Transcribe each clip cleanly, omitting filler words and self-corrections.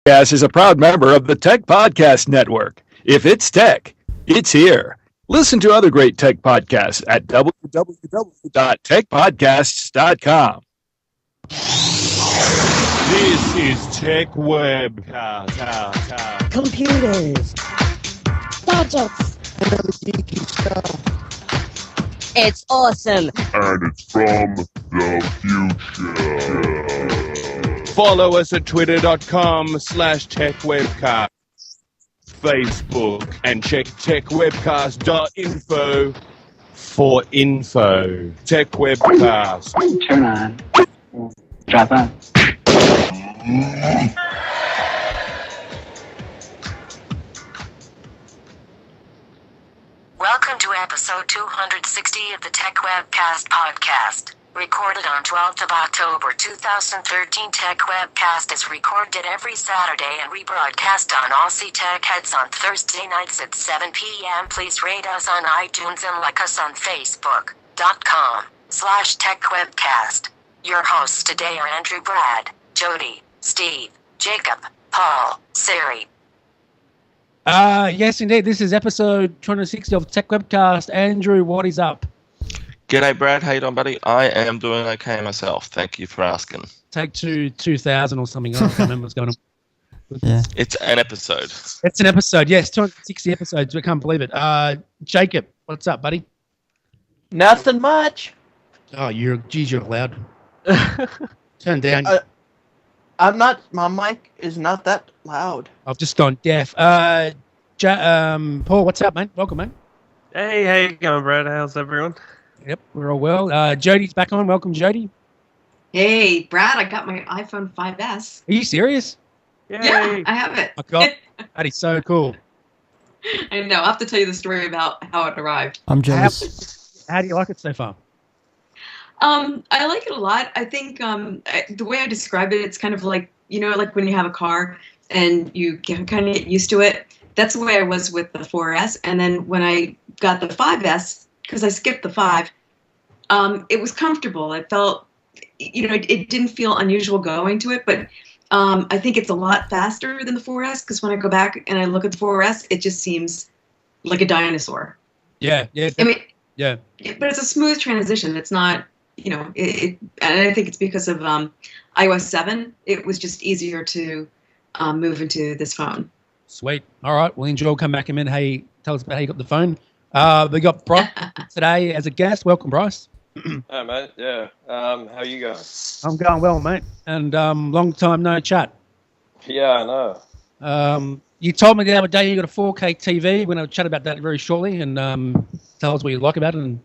Podcast is a proud member of the Tech Podcast Network. If it's tech, it's here. Listen to other great tech podcasts at www.techpodcasts.com. This is Tech Webcast. Computers, gadgets, and other geeky stuff. It's awesome. And it's from the future. Follow us at twitter.com/techwebcast, Facebook, and check techwebcast.info for info. Tech Webcast. Turn on. Drop on. Welcome to episode 260 of the Tech Webcast podcast. Recorded on 12th of October 2013, Tech Webcast is recorded every Saturday and rebroadcast on Aussie Tech Heads on Thursday nights at 7 p.m. Please rate us on iTunes and like us on Facebook.com/TechWebcast. Your hosts today are Andrew, Brad, Jody, Steve, Jacob, Paul, Siri. Yes, indeed. This is episode 260 of Tech Webcast. Andrew, what is up? G'day, Brad. How you doing, buddy? I am doing okay myself. Thank you for asking. Take 2000 or something. I don't remember what's going on. Yeah. It's an episode. It's an episode, yes. 260 episodes. I can't believe it. Jacob, what's up, buddy? Nothing much. Oh, you're loud. Turn down. I'm not. My mic is not that loud. I've just gone deaf. Paul, what's up, mate? Welcome, mate. Hey, how you going, Brad? How's everyone? Yep, we're all well. Jody's back on. Welcome, Jody. Hey, Brad, I got my iPhone 5S. Are you serious? Yay. Yeah, I have it. Oh, God. That is so cool. I know. I'll have to tell you the story about how it arrived. I'm jealous. How do you like it so far? I like it a lot. I think the way I describe it, it's kind of like, like when you have a car and you kind of get used to it. That's the way I was with the 4S. And then when I got the 5S, because I skipped the 5, it was comfortable. It felt, it didn't feel unusual going to it, but I think it's a lot faster than the 4S, because when I go back and I look at the 4S, it just seems like a dinosaur. Yeah. I mean, yeah. But it's a smooth transition. It's not, and I think it's because of iOS 7. It was just easier to move into this phone. Sweet. All right. Well, enjoy. Come back in a minute. Hey, tell us about how you got the phone. We got Bryce today as a guest. Welcome, Bryce. Hey, mate. Yeah. How you going? I'm going well, mate. And long time no chat. Yeah, I know. You told me the other day you got a 4K TV. We're going to chat about that very shortly and tell us what you like about it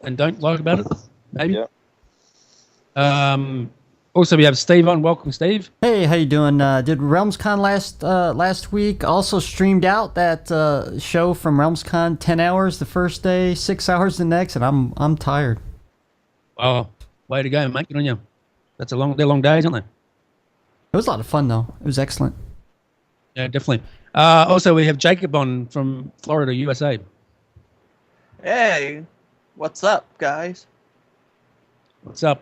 and don't like about it, maybe. Yeah. Also, we have Steve on. Welcome, Steve. Hey, how you doing? Did RealmsCon last week also streamed out that show from RealmsCon? 10 hours the first day, 6 hours the next, and I'm tired. Oh, way to go, mate! Good on you. They're long days, aren't they? It was a lot of fun though. It was excellent. Yeah, definitely. Also, we have Jacob on from Florida, USA. Hey, what's up, guys? What's up?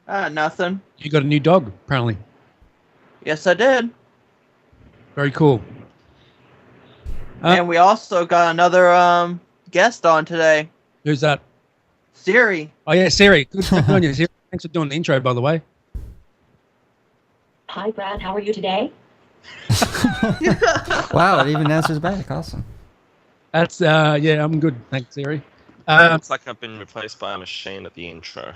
Nothing. You got a new dog, apparently. Yes, I did. Very cool. And we also got another guest on today. Who's that? Siri. Oh, yeah, Siri. Good to on you, Siri. Thanks for doing the intro, by the way. Hi, Brad. How are you today? Wow, it even answers back. Awesome. That's, yeah, I'm good. Thanks, Siri. Looks like I've been replaced by a machine at the intro.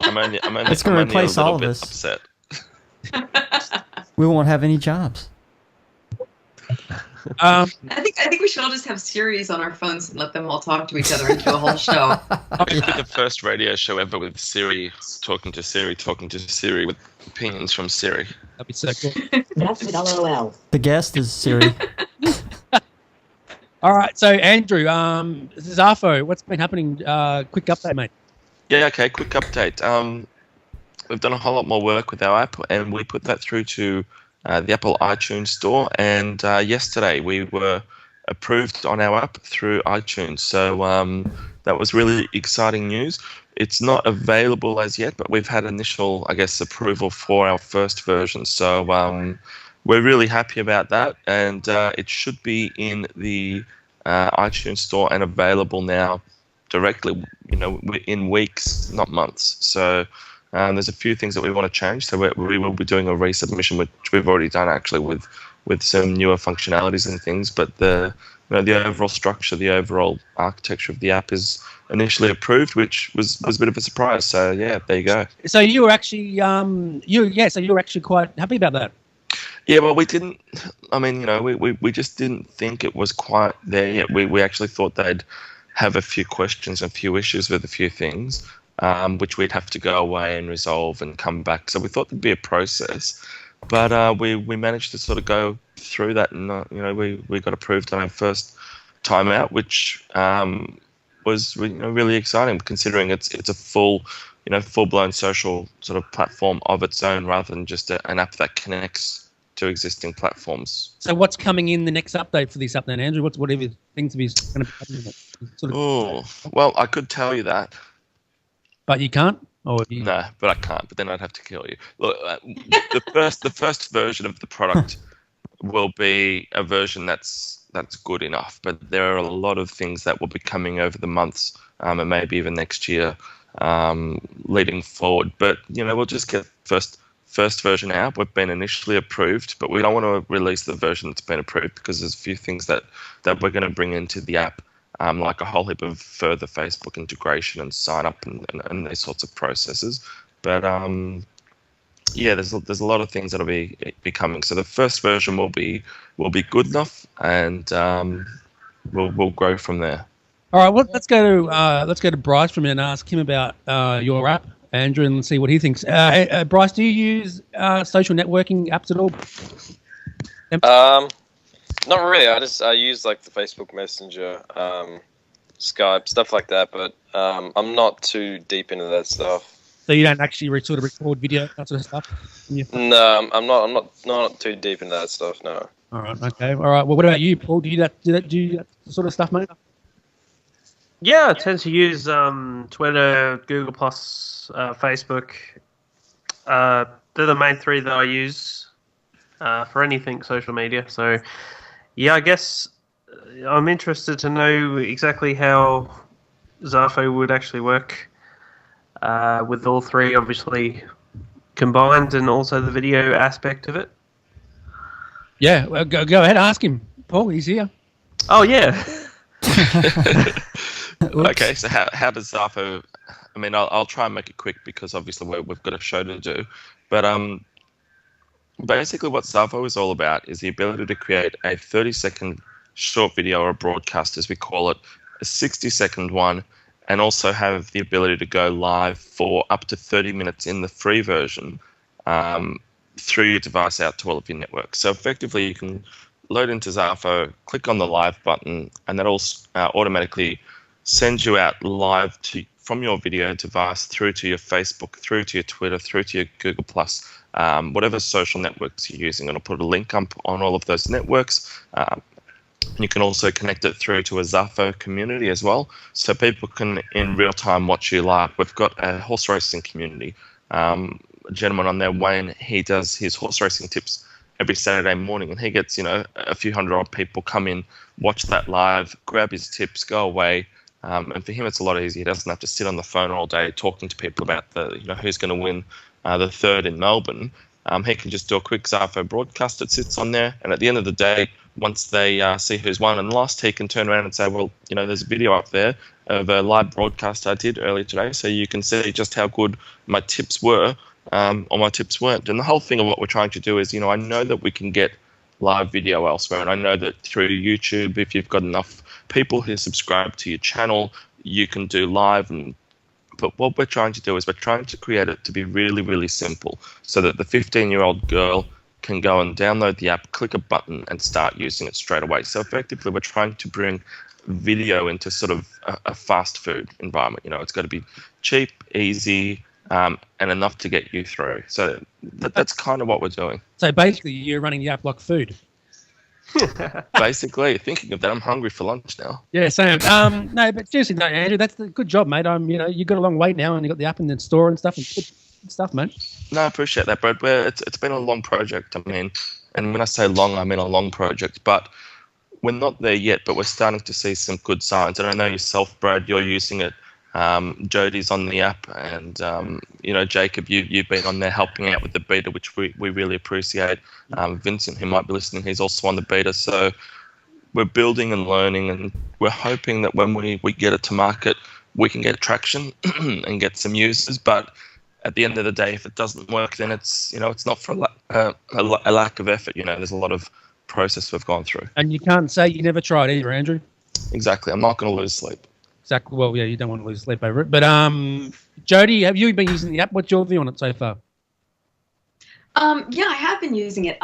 I'm only it's going to replace all of us. Upset. We won't have any jobs. I think we should all just have Siris on our phones and let them all talk to each other and do a whole show. It'd be the first radio show ever with Siri talking to Siri with opinions from Siri. That'd be so cool. That's with LOL. The guest is Siri. All right, so Andrew, this is Arfo. What's been happening? Quick update, mate. Yeah, okay, quick update. We've done a whole lot more work with our app, and we put that through to the Apple iTunes store. And yesterday we were approved on our app through iTunes. So that was really exciting news. It's not available as yet, but we've had initial, I guess, approval for our first version. So we're really happy about that, and it should be in the iTunes store and available now directly, in weeks, not months. So there's a few things that we want to change. So we will be doing a resubmission, which we've already done actually with some newer functionalities and things. But the overall structure, the overall architecture of the app is initially approved, which was a bit of a surprise. So yeah, there you go. So you were actually so you were actually quite happy about that. Yeah, well, we didn't. I mean, we just didn't think it was quite there yet. We actually thought they'd have a few questions and a few issues with a few things, which we'd have to go away and resolve and come back. So we thought there'd be a process, but we managed to sort of go through that, and we got approved on our first time out, which was really exciting, considering it's a full-blown social sort of platform of its own, rather than just an app that connects to existing platforms. So what's coming in the next update for this app then, Andrew? What are the things that he's going to be happening with? Well, I could tell you that. But you can't? No, but I can't. But then I'd have to kill you. Look, the first version of the product will be a version that's good enough. But there are a lot of things that will be coming over the months, and maybe even next year, leading forward. But we'll just get first version out. We've been initially approved, but we don't want to release the version that's been approved because there's a few things that we're going to bring into the app, like a whole heap of further Facebook integration and sign up and these sorts of processes. But there's a lot of things that'll be coming. So the first version will be good enough, and we'll grow from there. All right, well, let's go to Bryce for a minute and ask him about your app, Andrew, and see what he thinks. Bryce, do you use social networking apps at all? Not really. I use like the Facebook Messenger, Skype, stuff like that. But I'm not too deep into that stuff. So you don't actually sort of record video, that sort of stuff? No, I'm not too deep into that stuff. No. All right. Okay. All right. Well, what about you, Paul? Do you do that sort of stuff, mate? Yeah, I tend to use Twitter, Google Plus, Facebook. They're the main three that I use for anything social media. So, yeah, I guess I'm interested to know exactly how Zafo would actually work with all three, obviously combined, and also the video aspect of it. Yeah, well, go ahead, ask him, Paul. He's here. Oh yeah. Okay, so how does Zafo? I mean, I'll try and make it quick because obviously we've got a show to do. But basically, what Zafo is all about is the ability to create a 30-second short video or broadcast, as we call it, a 60-second one, and also have the ability to go live for up to 30 minutes in the free version through your device out to all of your networks. So effectively, you can load into Zafo, click on the live button, and that'll automatically send you out live from your video device through to your Facebook, through to your Twitter, through to your Google Plus, whatever social networks you're using. And I'll put a link up on all of those networks. You can also connect it through to a Zafo community as well, so people can in real time watch you live. We've got a horse racing community. A gentleman on there, Wayne, he does his horse racing tips every Saturday morning, and he gets a few hundred odd people come in, watch that live, grab his tips, go away. And for him, it's a lot easier. He doesn't have to sit on the phone all day talking to people about who's going to win the third in Melbourne. He can just do a quick Zafo broadcast that sits on there, and at the end of the day, once they see who's won and lost, he can turn around and say, well, there's a video up there of a live broadcast I did earlier today, so you can see just how good my tips were or my tips weren't. And the whole thing of what we're trying to do is, I know that we can get live video elsewhere, and I know that through YouTube, if you've got enough people who subscribe to your channel, you can do live. But what we're trying to do is we're trying to create it to be really, really simple, so that the 15-year-old girl can go and download the app, click a button, and start using it straight away. So effectively, we're trying to bring video into sort of a fast food environment. It's got to be cheap, easy, and enough to get you through. So that's kind of what we're doing. So basically, you're running the app like food. Basically, thinking of that, I'm hungry for lunch now. Yeah, same. No, but seriously, no, Andrew, that's a good job, mate. You got a long wait now, and you got the app in the store and stuff, and good stuff, mate. No, I appreciate that, Brad. It's been a long project. I mean, and when I say long, I mean a long project. But we're not there yet. But we're starting to see some good signs. And I know yourself, Brad, you're using it. Jody's on the app, and Jacob, you've been on there helping out with the beta, which we really appreciate. Vincent, who might be listening, he's also on the beta. So we're building and learning, and we're hoping that when we get it to market, we can get traction and get some users. But at the end of the day, if it doesn't work, then it's not for a lack of effort. There's a lot of process we've gone through. And you can't say you never tried either, Andrew. Exactly. I'm not going to lose sleep. Exactly. Well, yeah, you don't want to lose sleep over it. But Jody, have you been using the app? What's your view on it so far? Yeah, I have been using it.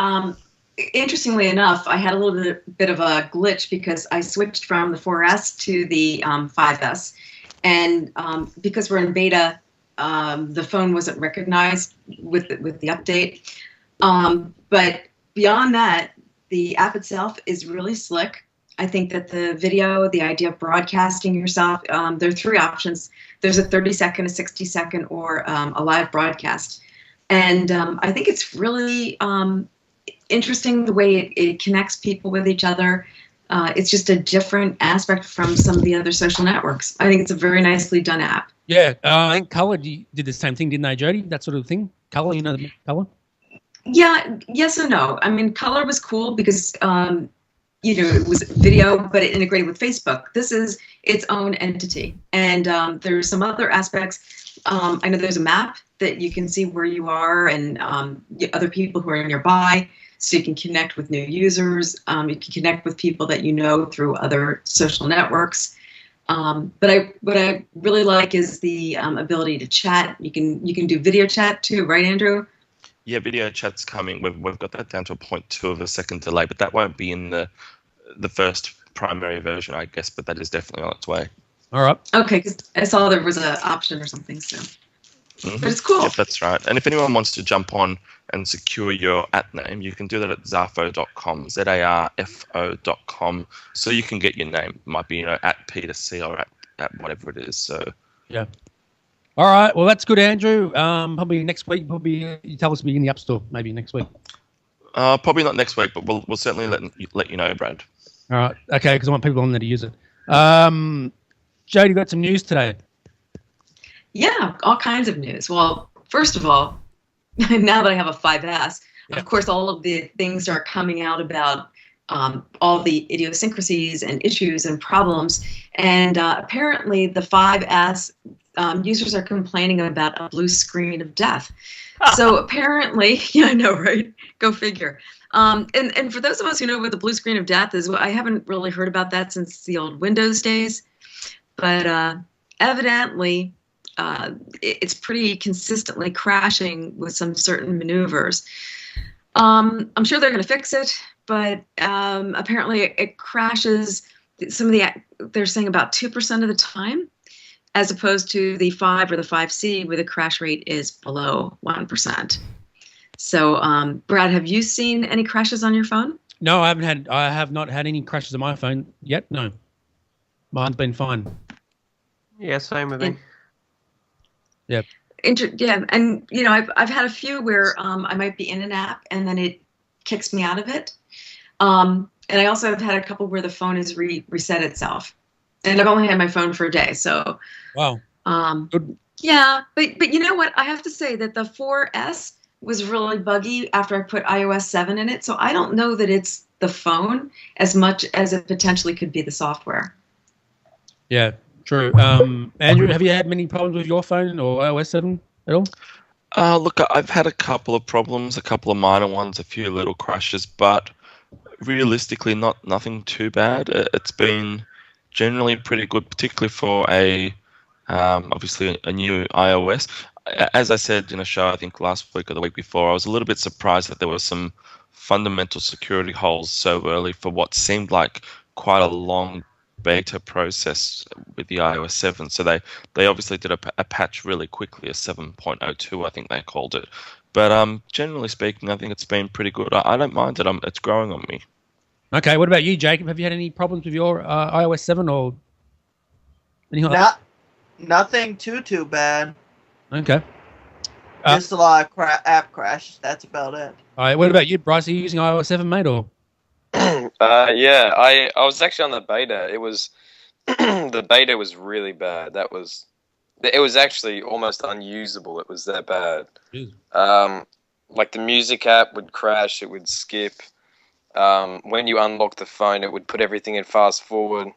Interestingly enough, I had a little bit of a glitch because I switched from the 4S to the 5S, and because we're in beta, the phone wasn't recognized with the update. But beyond that, the app itself is really slick. I think that the video, the idea of broadcasting yourself, there are three options. There's a 30-second, a 60-second, or a live broadcast. And I think it's really interesting the way it connects people with each other. It's just a different aspect from some of the other social networks. I think it's a very nicely done app. Yeah, I think Color did the same thing, didn't they, Jody? That sort of thing? Color, Color? Yeah, yes and no. I mean, Color was cool because it was video, but it integrated with Facebook. This is its own entity. And there's some other aspects. I know there's a map that you can see where you are and other people who are nearby, so you can connect with new users. You can connect with people that you know through other social networks. But what I really like is the ability to chat. You can do video chat too, right, Andrew? Yeah, video chat's coming. We've got that down to a 0.2 of a second delay, but that won't be in the first primary version, I guess. But that is definitely on its way. All right. Okay, because I saw there was an option or something. So, but it's cool. Yep, that's right. And if anyone wants to jump on and secure your @ name, you can do that at zarfo.com, zarfo.com. So you can get your name. It might be at Peter C or at whatever it is. So yeah. All right. Well, that's good, Andrew. Probably next week. Probably you tell us to be in the App Store. Maybe next week. Probably not next week, but we'll certainly let you know, Brad. All right. Okay, because I want people on there to use it. Jody, got some news today. Yeah, all kinds of news. Well, first of all, now that I have a 5S, of course, all of the things are coming out about all the idiosyncrasies and issues and problems. And apparently the 5S users are complaining about a blue screen of death. So apparently, yeah, I know, right? Go figure. And for those of us who know what the blue screen of death is, well, I haven't really heard about that since the old Windows days. But evidently, it's pretty consistently crashing with some certain maneuvers. I'm sure they're going to fix it, but apparently it crashes they're saying about 2% of the time, as opposed to the 5 or the 5C, where the crash rate is below 1%. So, Brad, have you seen any crashes on your phone? No, I have not had any crashes on my phone yet. No, mine's been fine. Yeah, same with me. Yeah. Yeah, and I've had a few where I might be in an app and then it kicks me out of it. And I also have had a couple where the phone has reset itself. And I've only had my phone for a day, so. Wow. Yeah, but you know what? I have to say that the 4S was really buggy after I put iOS 7 in it. So I don't know that it's the phone as much as it potentially could be the software. Yeah, true. Andrew, have you had many problems with your phone or iOS 7 at all? Look, I've had a couple of problems, a couple of minor ones, a few little crashes, but realistically, nothing too bad. It's been generally pretty good, particularly for obviously a new iOS. As I said in a show, I think last week or the week before, I was a little bit surprised that there were some fundamental security holes so early for what seemed like quite a long beta process with the iOS 7. So they obviously did a patch really quickly, a 7.02, I think they called it. But generally speaking, I think it's been pretty good. I don't mind it. It's growing on me. Okay, what about you, Jacob? Have you had any problems with your iOS 7 or anything like Nothing too bad. that? Okay. Just a lot of app crashes. That's about it. All right, what about you, Bryce? Are you using iOS 7, mate, or? Yeah, I was actually on the beta. It was the beta was really bad. It was actually almost unusable. It was that bad. Like the music app would crash. It would skip. When you unlock the phone, it would put everything in fast forward.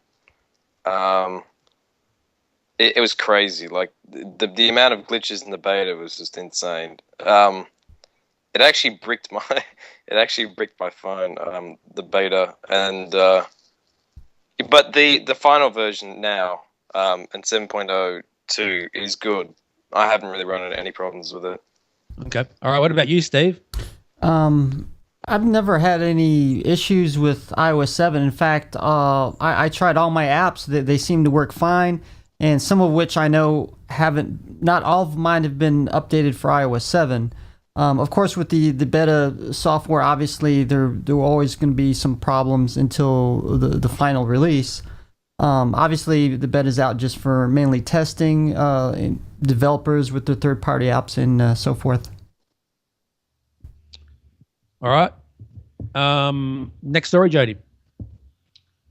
It was crazy. Like the amount of glitches in the beta was just insane. It actually bricked my phone. The beta and but the final version now and 7.02 is good. I haven't really run into any problems with it. Okay. All right. What about you, Steve? I've never had any issues with iOS 7. In fact, I tried all my apps. They seem to work fine, and some of which I know haven't. Not all of mine have been updated for iOS 7. Of course, with the beta software, obviously there are always going to be some problems until the final release. Obviously, the beta's out just for mainly testing, developers with their third-party apps and so forth. All right. Next story, Jody.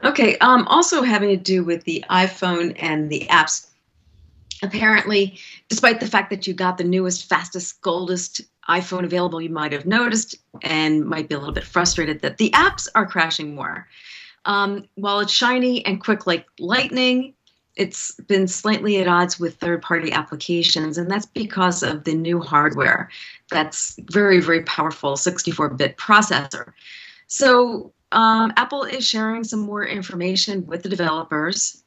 Okay. Also having to do with the iPhone and the apps. Apparently, despite the fact that you got the newest, fastest, goldest iPhone available, you might have noticed and might be a little bit frustrated that the apps are crashing more. While it's shiny and quick like lightning, it's been slightly at odds with third-party applications, and that's because of the new hardware. That's very, very powerful 64-bit processor. So Apple is sharing some more information with the developers.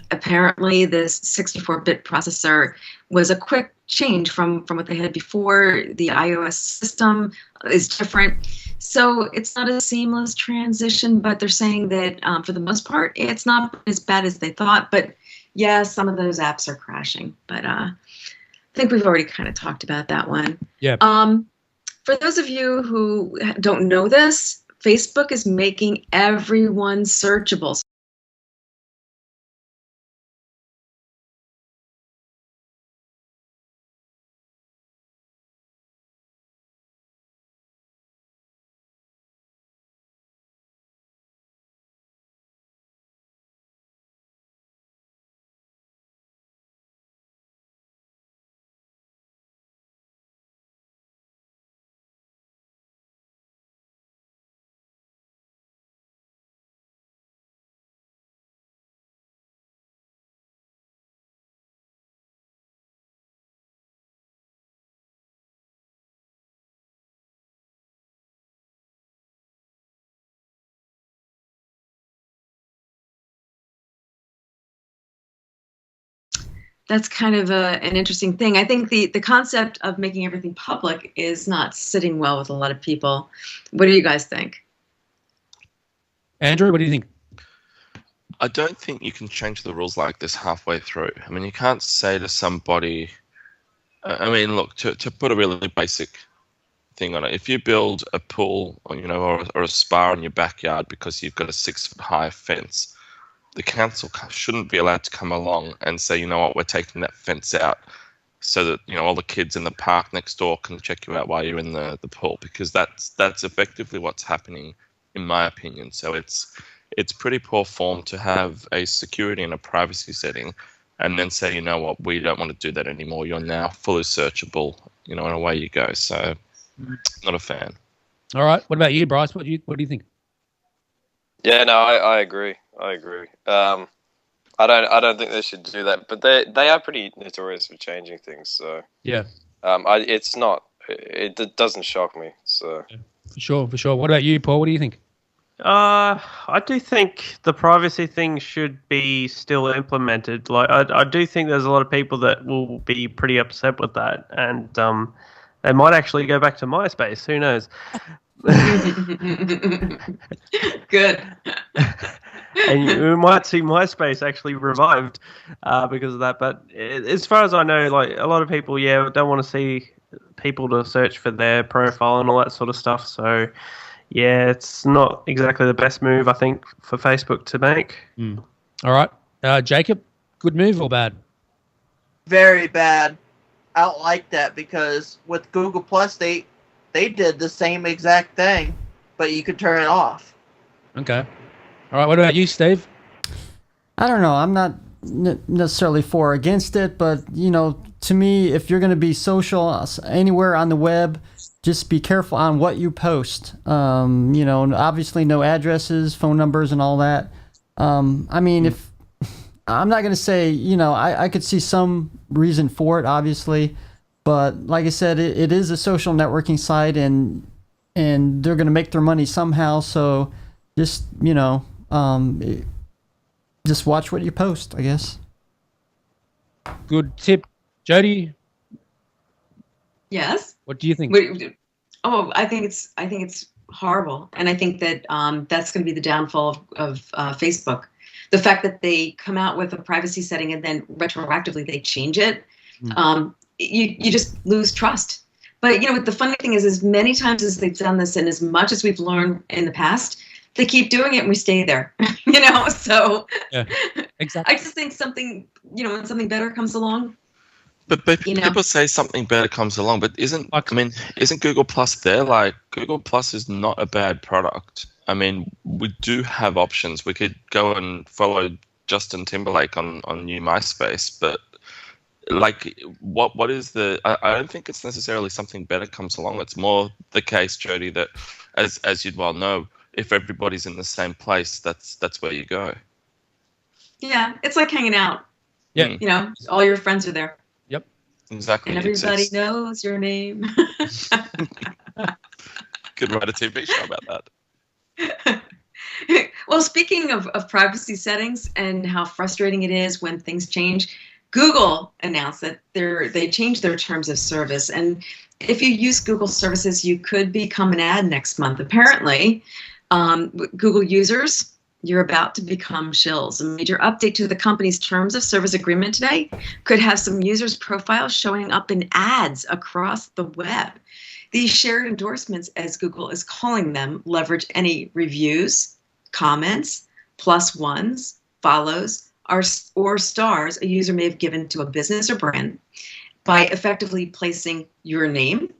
Apparently, this 64-bit processor was a quick change from what they had before. The iOS system is different. So it's not a seamless transition, but they're saying that for the most part, it's not as bad as they thought. But yeah, some of those apps are crashing. But I think we've already kind of talked about that one. Yeah. For those of you who don't know this, Facebook is making everyone searchable. That's kind of an interesting thing. I think the concept of making everything public is not sitting well with a lot of people. What do you guys think? Andrew, what do you think? I don't think you can change the rules like this halfway through. I mean, you can't say to somebody, I mean, look, to put a really basic thing on it, if you build a pool or a spa in your backyard because you've got a 6-foot-high fence, the council shouldn't be allowed to come along and say, you know what, we're taking that fence out so that, all the kids in the park next door can check you out while you're in the pool, because that's effectively what's happening, in my opinion. So it's pretty poor form to have a security and a privacy setting and then say, you know what, we don't want to do that anymore. You're now fully searchable, and away you go. So not a fan. All right. What about you, Bryce? What do you think? Yeah, no, I agree. I don't think they should do that, but they are pretty notorious for changing things. So yeah, it doesn't shock me. So yeah, for sure. What about you, Paul? What do you think? I do think the privacy thing should be still implemented. Like, I do think there's a lot of people that will be pretty upset with that, and they might actually go back to MySpace. Who knows? Good. And we might see MySpace actually revived because of that. But as far as I know, like, a lot of people, don't want to see people to search for their profile and all that sort of stuff. So, Yeah, it's not exactly the best move, I think, for Facebook to make. All right. Jacob, good move or bad? Very bad. I don't like that because with Google Plus, they did the same exact thing, but you could turn it off. Okay. All right. What about you, Steve? I don't know. I'm not necessarily for or against it, but to me, if you're going to be social anywhere on the web, just be careful on what you post. Obviously no addresses, phone numbers, and all that. If I'm not going to say, I could see some reason for it, obviously, but like I said, it is a social networking site, and they're going to make their money somehow. So just just watch what you post, I guess. Good tip, Jody. Yes. What do you think? I think it's horrible, and I think that that's going to be the downfall of Facebook. The fact that they come out with a privacy setting and then retroactively they change it, you just lose trust. But the funny thing is, as many times as they've done this, and as much as we've learned in the past, they keep doing it and we stay there. So yeah, exactly. I just think something, when something better comes along. But people say something better comes along, but isn't Google Plus there? Like, Google Plus is not a bad product. I mean, we do have options. We could go and follow Justin Timberlake on new MySpace, but like, what is the? I don't think it's necessarily something better comes along. It's more the case, Jody, that as you'd well know, if everybody's in the same place, that's where you go. Yeah, it's like hanging out. Yeah, all your friends are there. Yep, exactly. And everybody knows your name. Could write a TV show about that. Well, speaking of privacy settings and how frustrating it is when things change, Google announced that they changed their terms of service. And if you use Google services, you could become an ad next month. Apparently, Google users, you're about to become shills. A major update to the company's terms of service agreement today could have some users' profiles showing up in ads across the web. These shared endorsements, as Google is calling them, leverage any reviews, comments, +1s, follows, or stars a user may have given to a business or brand by effectively placing your name,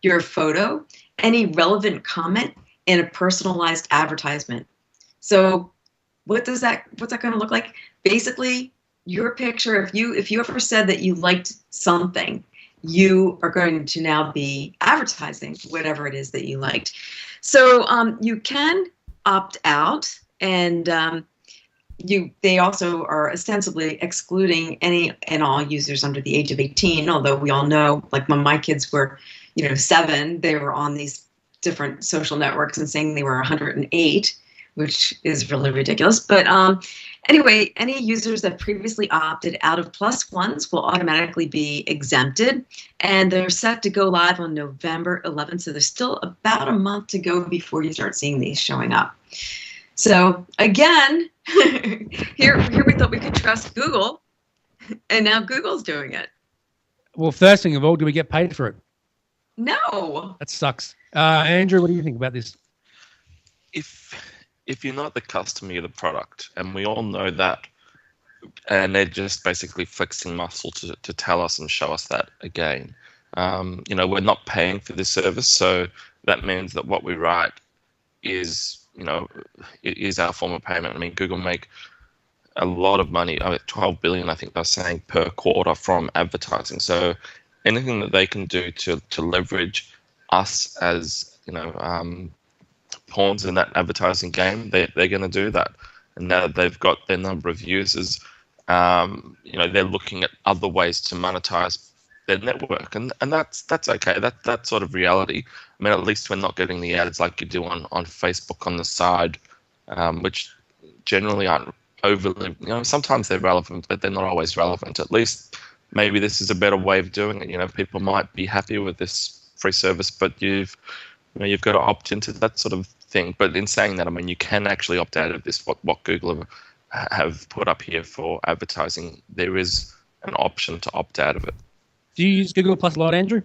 your photo, any relevant comment in a personalized advertisement. So what's that going to look like? Basically, your picture, if you ever said that you liked something, you are going to now be advertising whatever it is that you liked. So you can opt out, and they also are ostensibly excluding any and all users under the age of 18, although we all know, like when my kids were 7, they were on these different social networks and saying they were 108, which is really ridiculous. But anyway, any users that previously opted out of +1s will automatically be exempted, and they're set to go live on November 11th. So there's still about a month to go before you start seeing these showing up. So again, here we thought we could trust Google, and now Google's doing it. Well, first thing of all, do we get paid for it? No. That sucks. Andrew, what do you think about this? If you're not the customer, you're the product, and we all know that, and they're just basically flexing muscle to tell us and show us that again. We're not paying for this service, so that means that what we write is our form of payment. I mean, Google make a lot of money, 12 billion, I think they're saying, per quarter from advertising. So anything that they can do to leverage us as pawns in that advertising game, they're going to do that. And now that they've got their number of users, they're looking at other ways to monetize their network, and that's okay. That's sort of reality. I mean, at least we're not getting the ads like you do on Facebook on the side, which generally aren't overly, sometimes they're relevant, but they're not always relevant. At least maybe this is a better way of doing it. People might be happy with this free service, but you've got to opt into that sort of thing. But in saying that, I mean, you can actually opt out of this. What Google have put up here for advertising, there is an option to opt out of it. Do you use Google Plus a lot, Andrew?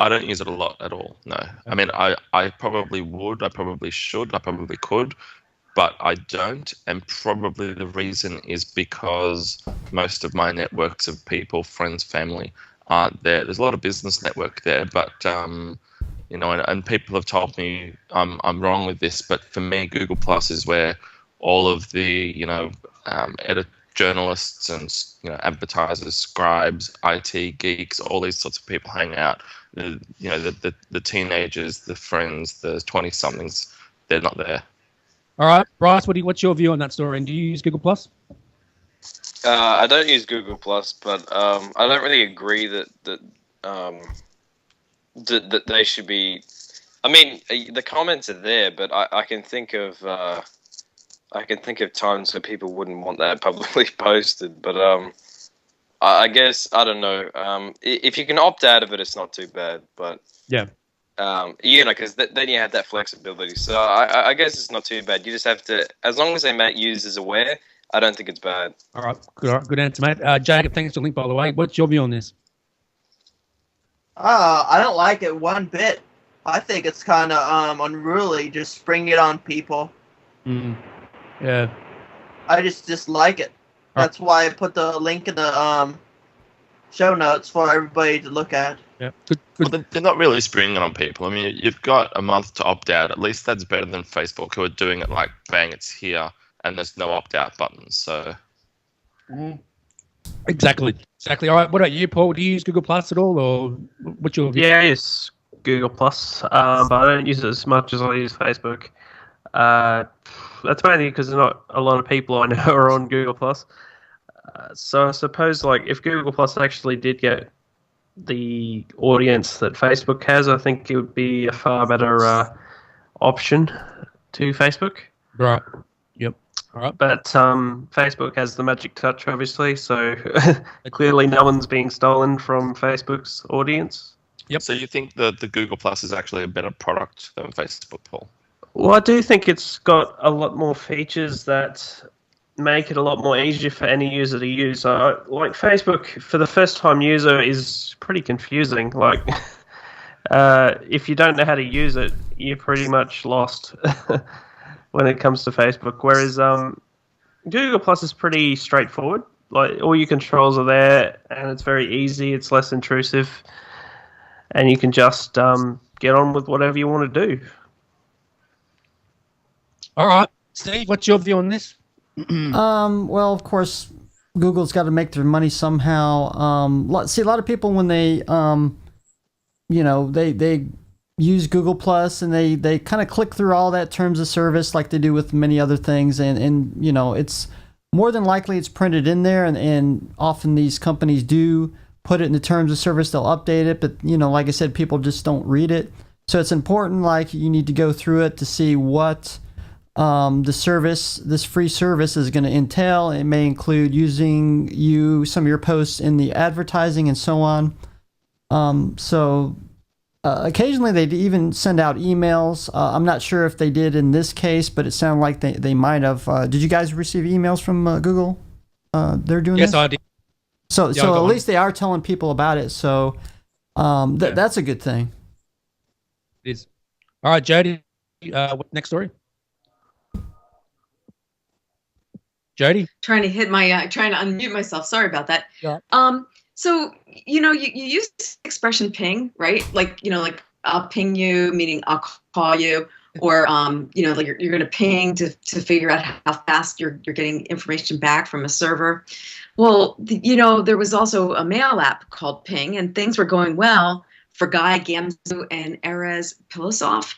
I don't use it a lot at all. No, I mean, I probably would, I probably should, I probably could, but I don't. And probably the reason is because most of my networks of people, friends, family, aren't there. There's a lot of business network there, but you know, and people have told me I'm wrong with this, but for me, Google Plus is where all of the, you know, journalists and, you know, advertisers, scribes, IT geeks, all these sorts of people hang out. You know, the teenagers, the friends, the 20-somethings, they're not there. All right, Bryce, what's your view on that story? And do you use Google Plus? I don't use Google Plus, but I don't really agree that they should be. I mean, the comments are there, but I can think of times where people wouldn't want that publicly posted. But I guess I don't know. If you can opt out of it, it's not too bad. But yeah. You know, because then you have that flexibility. So I guess it's not too bad. You just have to, as long as they make users aware, I don't think it's bad. All right, good answer, mate. Jacob, thanks for the link, by the way. What's your view on this? I don't like it one bit. I think it's kind of unruly, just spring it on people. Yeah. I just dislike it. That's why I put the link in the show notes for everybody to look at. Yeah. Well, they're not really springing it on people. I mean, you've got a month to opt out. At least that's better than Facebook, who are doing it like, bang, it's here, and there's no opt-out buttons. So. Exactly. All right. What about you, Paul? Do you use Google Plus at all, or what's your view? Yeah, I use Google Plus, but I don't use it as much as I use Facebook. That's mainly because not a lot of people I know are on Google Plus. So I suppose, like, if Google Plus actually did get the audience that Facebook has, I think it would be a far better option to Facebook. Right. Yep. All right. But Facebook has the magic touch, obviously, so clearly no one's being stolen from Facebook's audience. Yep. So you think the Google Plus is actually a better product than Facebook, Paul? Well, I do think it's got a lot more features that make it a lot more easier for any user to use. Like Facebook, for the first-time user, is pretty confusing. Like, if you don't know how to use it, you're pretty much lost when it comes to Facebook. Whereas Google Plus is pretty straightforward. Like, all your controls are there, and it's very easy. It's less intrusive, and you can just get on with whatever you want to do. All right, Steve, what's your view on this? Well, of course, Google's got to make their money somehow. See, a lot of people when they, they use Google Plus and they kind of click through all that terms of service like they do with many other things, and it's more than likely it's printed in there, and often these companies do put it in the terms of service. They'll update it, but like I said, people just don't read it. So it's important. Like, you need to go through it to see what this free service is going to entail. It may include using some of your posts in the advertising and so on. Occasionally they even send out emails. I'm not sure if they did in this case, but it sounded like they might have. Did you guys receive emails from Google? They're doing this? Yes, I did. So at least they are telling people about it. So that's a good thing. It is. All right, Jody, next story. Jody? Trying to unmute myself. Sorry about that. Yeah. So, you use this expression ping, right? Like I'll ping you, meaning I'll call you, or, like you're going to ping to figure out how fast you're getting information back from a server. Well, there was also a mail app called Ping, and things were going well for Guy Gamzu and Erez Pilosov.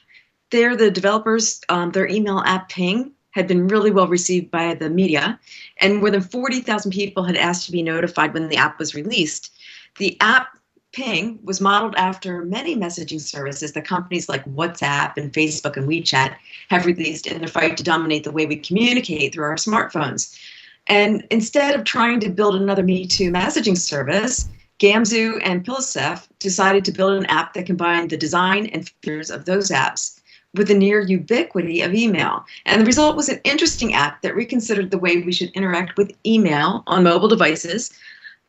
They're the developers. Their email app Ping had been really well received by the media, and more than 40,000 people had asked to be notified when the app was released. The app Ping was modeled after many messaging services that companies like WhatsApp and Facebook and WeChat have released in their fight to dominate the way we communicate through our smartphones. And instead of trying to build another Me Too messaging service, Gamzu and Pilosov decided to build an app that combined the design and features of those apps with the near ubiquity of email. And the result was an interesting app that reconsidered the way we should interact with email on mobile devices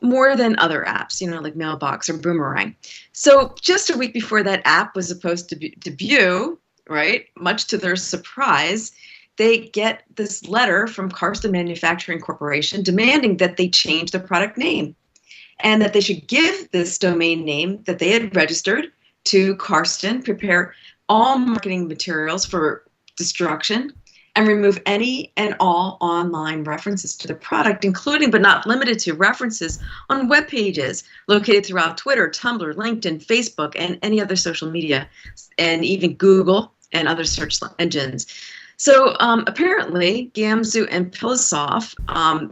more than other apps, like Mailbox or Boomerang. So just a week before that app was supposed to debut, right, much to their surprise, they get this letter from Karsten Manufacturing Corporation demanding that they change the product name and that they should give this domain name that they had registered to Karsten, prepare all marketing materials for destruction, and remove any and all online references to the product, including but not limited to references on web pages located throughout Twitter, Tumblr, LinkedIn, Facebook, and any other social media, and even Google and other search engines. So apparently, Gamzu and Pilasov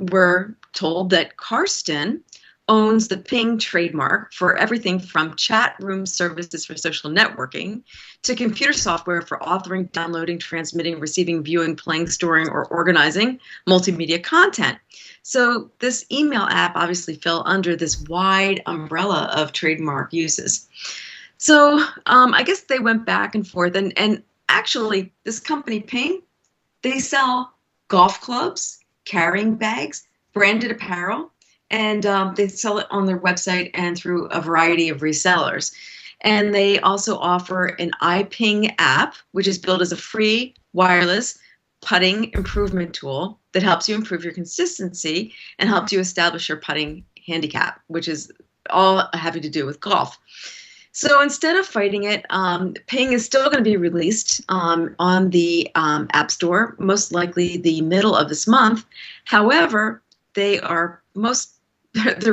were told that Karsten owns the Ping trademark for everything from chat room services for social networking to computer software for authoring, downloading, transmitting, receiving, viewing, playing, storing, or organizing multimedia content. So this email app obviously fell under this wide umbrella of trademark uses. So I guess they went back and forth, and actually this company Ping, they sell golf clubs, carrying bags, branded apparel, and they sell it on their website and through a variety of resellers. And they also offer an iPing app, which is built as a free wireless putting improvement tool that helps you improve your consistency and helps you establish your putting handicap, which is all having to do with golf. So instead of fighting it, Ping is still going to be released on the App Store, most likely the middle of this month. However, they're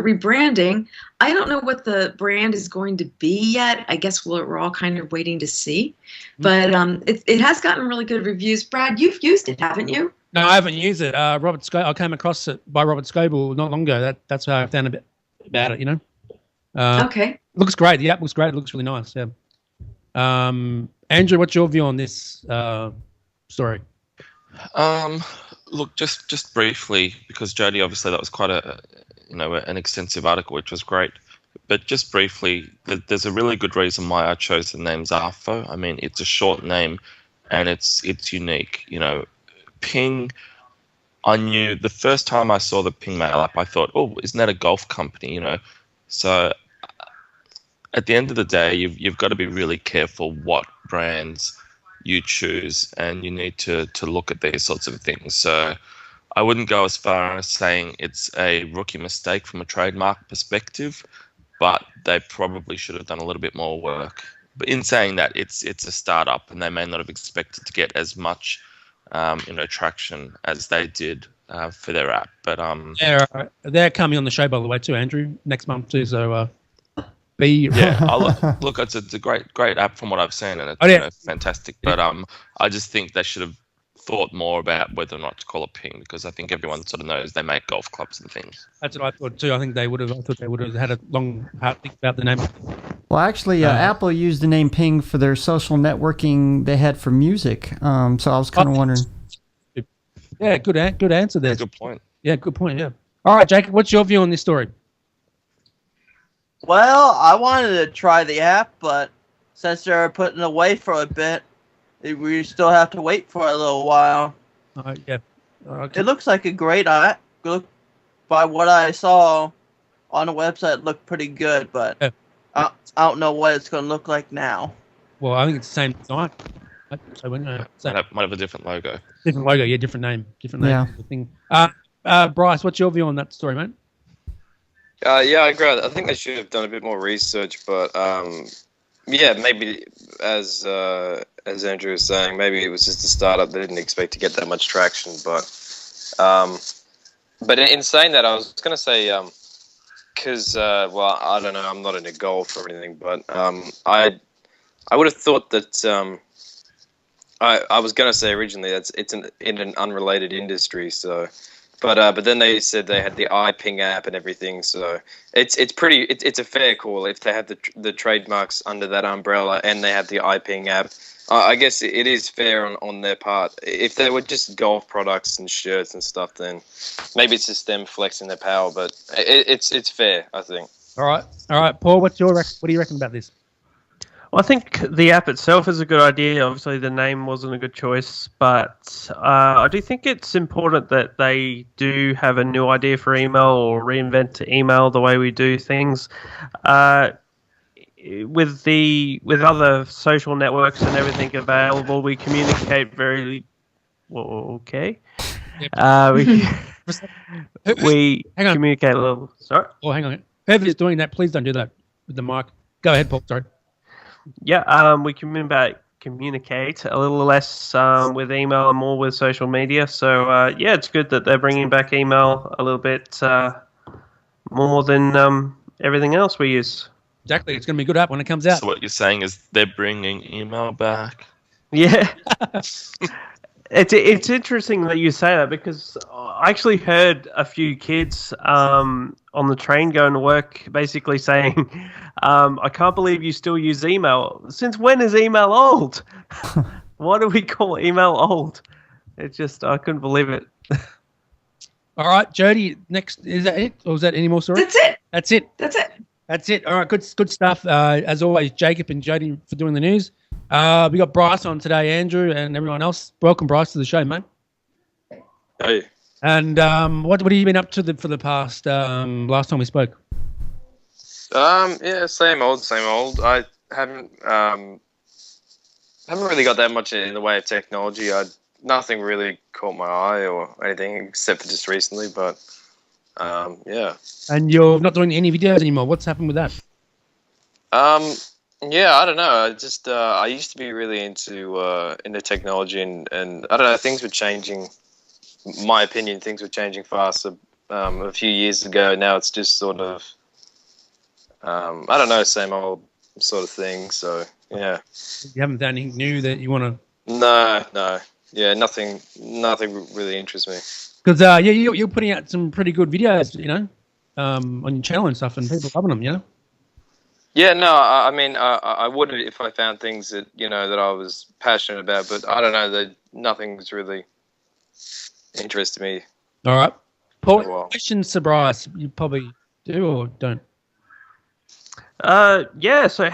rebranding. I don't know what the brand is going to be yet. I guess we're all kind of waiting to see. But it has gotten really good reviews. Brad, you've used it, haven't you? No, I haven't used it. I came across it by Robert Scoble not long ago. That's how I found a bit about it, Okay. Looks great. The app looks great. It looks really nice. Yeah. Andrew, what's your view on this story? Look, just briefly, because Jody, obviously that was quite an extensive article, which was great. But just briefly, there's a really good reason why I chose the name Zarfo. I mean, it's a short name, and it's unique. Ping. I knew the first time I saw the Ping Mail app, I thought, oh, isn't that a golf company? So at the end of the day, you've got to be really careful what brands you choose, and you need to look at these sorts of things. So I wouldn't go as far as saying it's a rookie mistake from a trademark perspective, but they probably should have done a little bit more work. But in saying that, it's a startup, and they may not have expected to get as much traction as they did for their app. But they're coming on the show, by the way, too, Andrew, next month too. So look, it's a great app from what I've seen, and it's fantastic. But I just think they should have thought more about whether or not to call it Ping, because I think everyone sort of knows they make golf clubs and things. That's what I thought too. I thought they would have had a long hard think about the name. Well, actually, Apple used the name Ping for their social networking they had for music. So I was kind of wondering. Yeah, good answer there. Good point. Yeah, good point. Yeah. All right, Jacob, what's your view on this story? Well, I wanted to try the app, but since they're putting it away for a bit, we still have to wait for a little while. Yeah. Okay. It looks like a great app. By what I saw on the website, it looked pretty good, but I don't know what it's going to look like now. Well, I think it's the same design. So might have a different logo. Different logo, yeah, different name. Yeah. Thing. Bryce, what's your view on that story, mate? Yeah, I agree. I think they should have done a bit more research, but maybe as Andrew was saying, maybe it was just a startup. They didn't expect to get that much traction, but in saying that, I was going to say, because I don't know, I'm not into golf or anything, but I would have thought that I was going to say originally that it's in an unrelated industry, so. But then they said they had the iPing app and everything, so it's a fair call if they have the trademarks under that umbrella and they have the iPing app. I guess it is fair on their part. If they were just golf products and shirts and stuff, then maybe it's just them flexing their power. But it's fair, I think. All right, Paul. What do you reckon about this? Well, I think the app itself is a good idea. Obviously, the name wasn't a good choice, but I do think it's important that they do have a new idea for email or reinvent email the way we do things. With other social networks and everything available, we communicate very well. Okay, we Hang on. communicate a little. Sorry. Oh, hang on. Whoever's doing that, please don't do that with the mic. Go ahead, Paul. Sorry. Yeah, we communicate a little less with email and more with social media. So yeah, it's good that they're bringing back email a little bit more than everything else we use. Exactly, it's going to be a good app when it comes out. So what you're saying is they're bringing email back? Yeah. It's interesting that you say that because I actually heard a few kids on the train going to work basically saying, I can't believe you still use email. Since when is email old? Why do we call email old? It's just, I couldn't believe it. All right, Jody, next, is that it? Or is that any more story? That's it. That's it. That's it. That's it. All right, good stuff. As always, Jacob and Jody for doing the news. We got Bryce on today, Andrew, and everyone else. Welcome, Bryce, to the show, mate. Hey. And what have you been up to for the past last time we spoke? Yeah, same old. I haven't really got that much in the way of technology. Nothing really caught my eye or anything except for just recently, but yeah. And you're not doing any videos anymore. What's happened with that? Yeah, I don't know. I used to be really into technology, and I don't know. Things were changing. In my opinion, things were changing fast. A few years ago, now it's just sort of I don't know, same old sort of thing. So yeah. You haven't found anything new that you want to? No. Yeah, nothing really interests me. Because yeah, you're putting out some pretty good videos, on your channel and stuff, and people loving them, Yeah, no, I mean, I would if I found things that that I was passionate about, but I don't know, that nothing's really interested me. All right, Paul. Questions to Bryce? You probably do or don't. Yeah. So,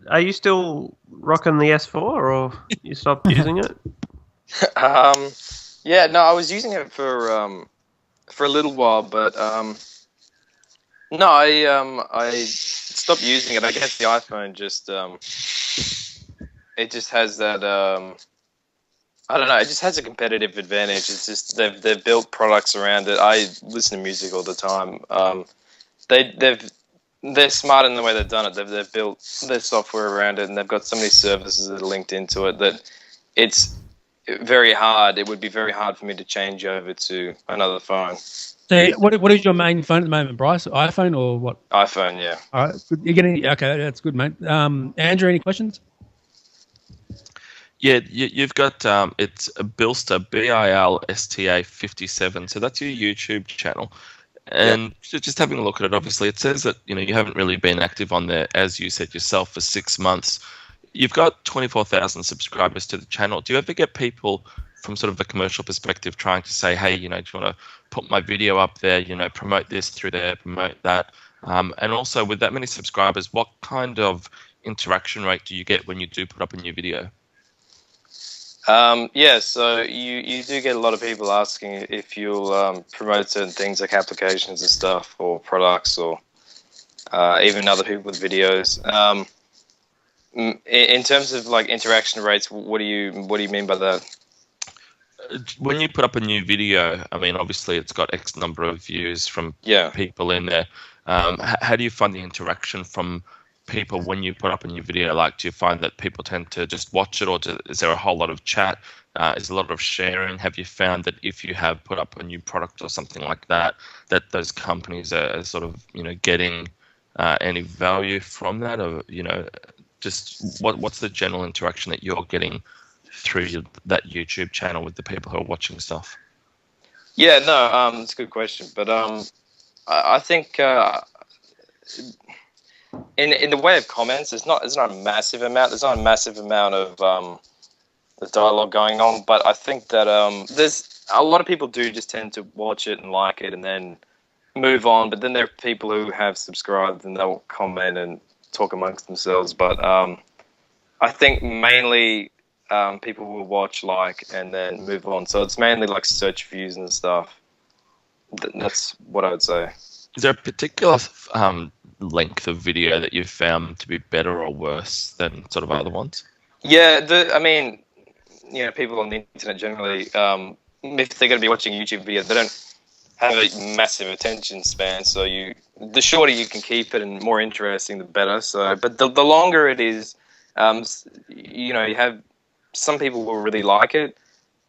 are you still rocking the S4, or you stopped using it? Yeah, no, I was using it for a little while, but no, I stopped using it. I guess the iPhone just it just has that I don't know. It just has a competitive advantage. It's just they've built products around it. I listen to music all the time. They're smart in the way they've done it. They've built their software around it, and they've got so many services that are linked into it that it's very hard. It would be very hard for me to change over to another phone. So, what is your main phone at the moment, Bryce? iPhone or what? iPhone, yeah. All right, good. You're getting okay. That's good, mate. Andrew, any questions? Yeah, you've got it's Bilsta Bilsta 57. So that's your YouTube channel, and just having a look at it. Obviously, it says that you haven't really been active on there, as you said yourself, for 6 months. You've got 24,000 subscribers to the channel. Do you ever get people from sort of a commercial perspective trying to say, hey, do you want to put my video up there, promote this through there, promote that? And also with that many subscribers, what kind of interaction rate do you get when you do put up a new video? Yeah, so you do get a lot of people asking if you'll promote certain things like applications and stuff or products or even other people with videos. In terms of like interaction rates, what do you mean by that? When you put up a new video, I mean, obviously it's got X number of views from people in there. How do you find the interaction from people when you put up a new video? Like, do you find that people tend to just watch it, or is there a whole lot of chat? Is there a lot of sharing? Have you found that if you have put up a new product or something like that, that those companies are sort of, getting any value from that? Or, just what's the general interaction that you're getting through that YouTube channel with the people who are watching stuff? Yeah, no, it's a good question, but I think in the way of comments, it's not a massive amount. There's not a massive amount of the dialogue going on, but I think that there's a lot of people do just tend to watch it and like it and then move on. But then there are people who have subscribed and they'll comment and talk amongst themselves. But I think mainly people will watch, like, and then move on. So it's mainly like search views and stuff. That's what I would say. Is there a particular length of video that you've found to be better or worse than sort of other ones? Yeah, I mean, people on the internet generally, if they're going to be watching a YouTube video, they don't have a massive attention span. So the shorter you can keep it and more interesting, the better. So, but the longer it is, you have some people will really like it,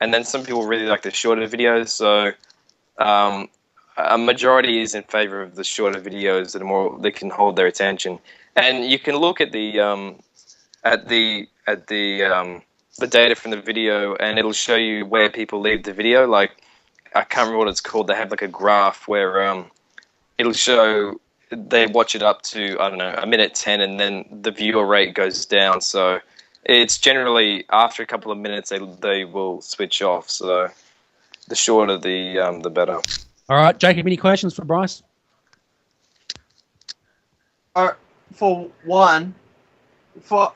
and then some people really like the shorter videos. So, a majority is in favor of the shorter videos that are more, they can hold their attention. And you can look at the data from the video, and it'll show you where people leave the video. Like, I can't remember what it's called. They have like a graph where it'll show they watch it up to, I don't know, a minute 10, and then the viewer rate goes down. So it's generally after a couple of minutes they will switch off. So the shorter the better. All right, Jacob, any questions for Bryce? For one, for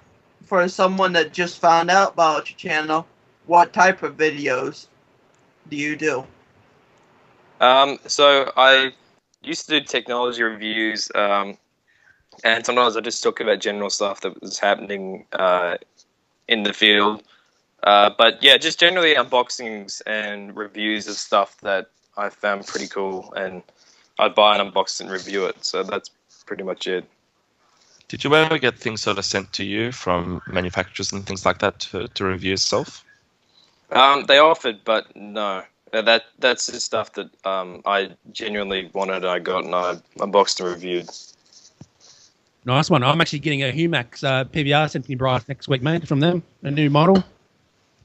someone that just found out about your channel, what type of videos do you do? So I used to do technology reviews, and sometimes I just talk about general stuff that was happening in the field. But yeah, just generally unboxings and reviews of stuff that I found pretty cool, and I'd buy and unbox and review it. So that's pretty much it. Did you ever get things sort of sent to you from manufacturers and things like that to review yourself? They offered, but no. That's the stuff that I genuinely wanted and I got, and I unboxed and reviewed. Nice one. I'm actually getting a Humax PVR sent to me, Bryce, next week, mate, from them, a new model.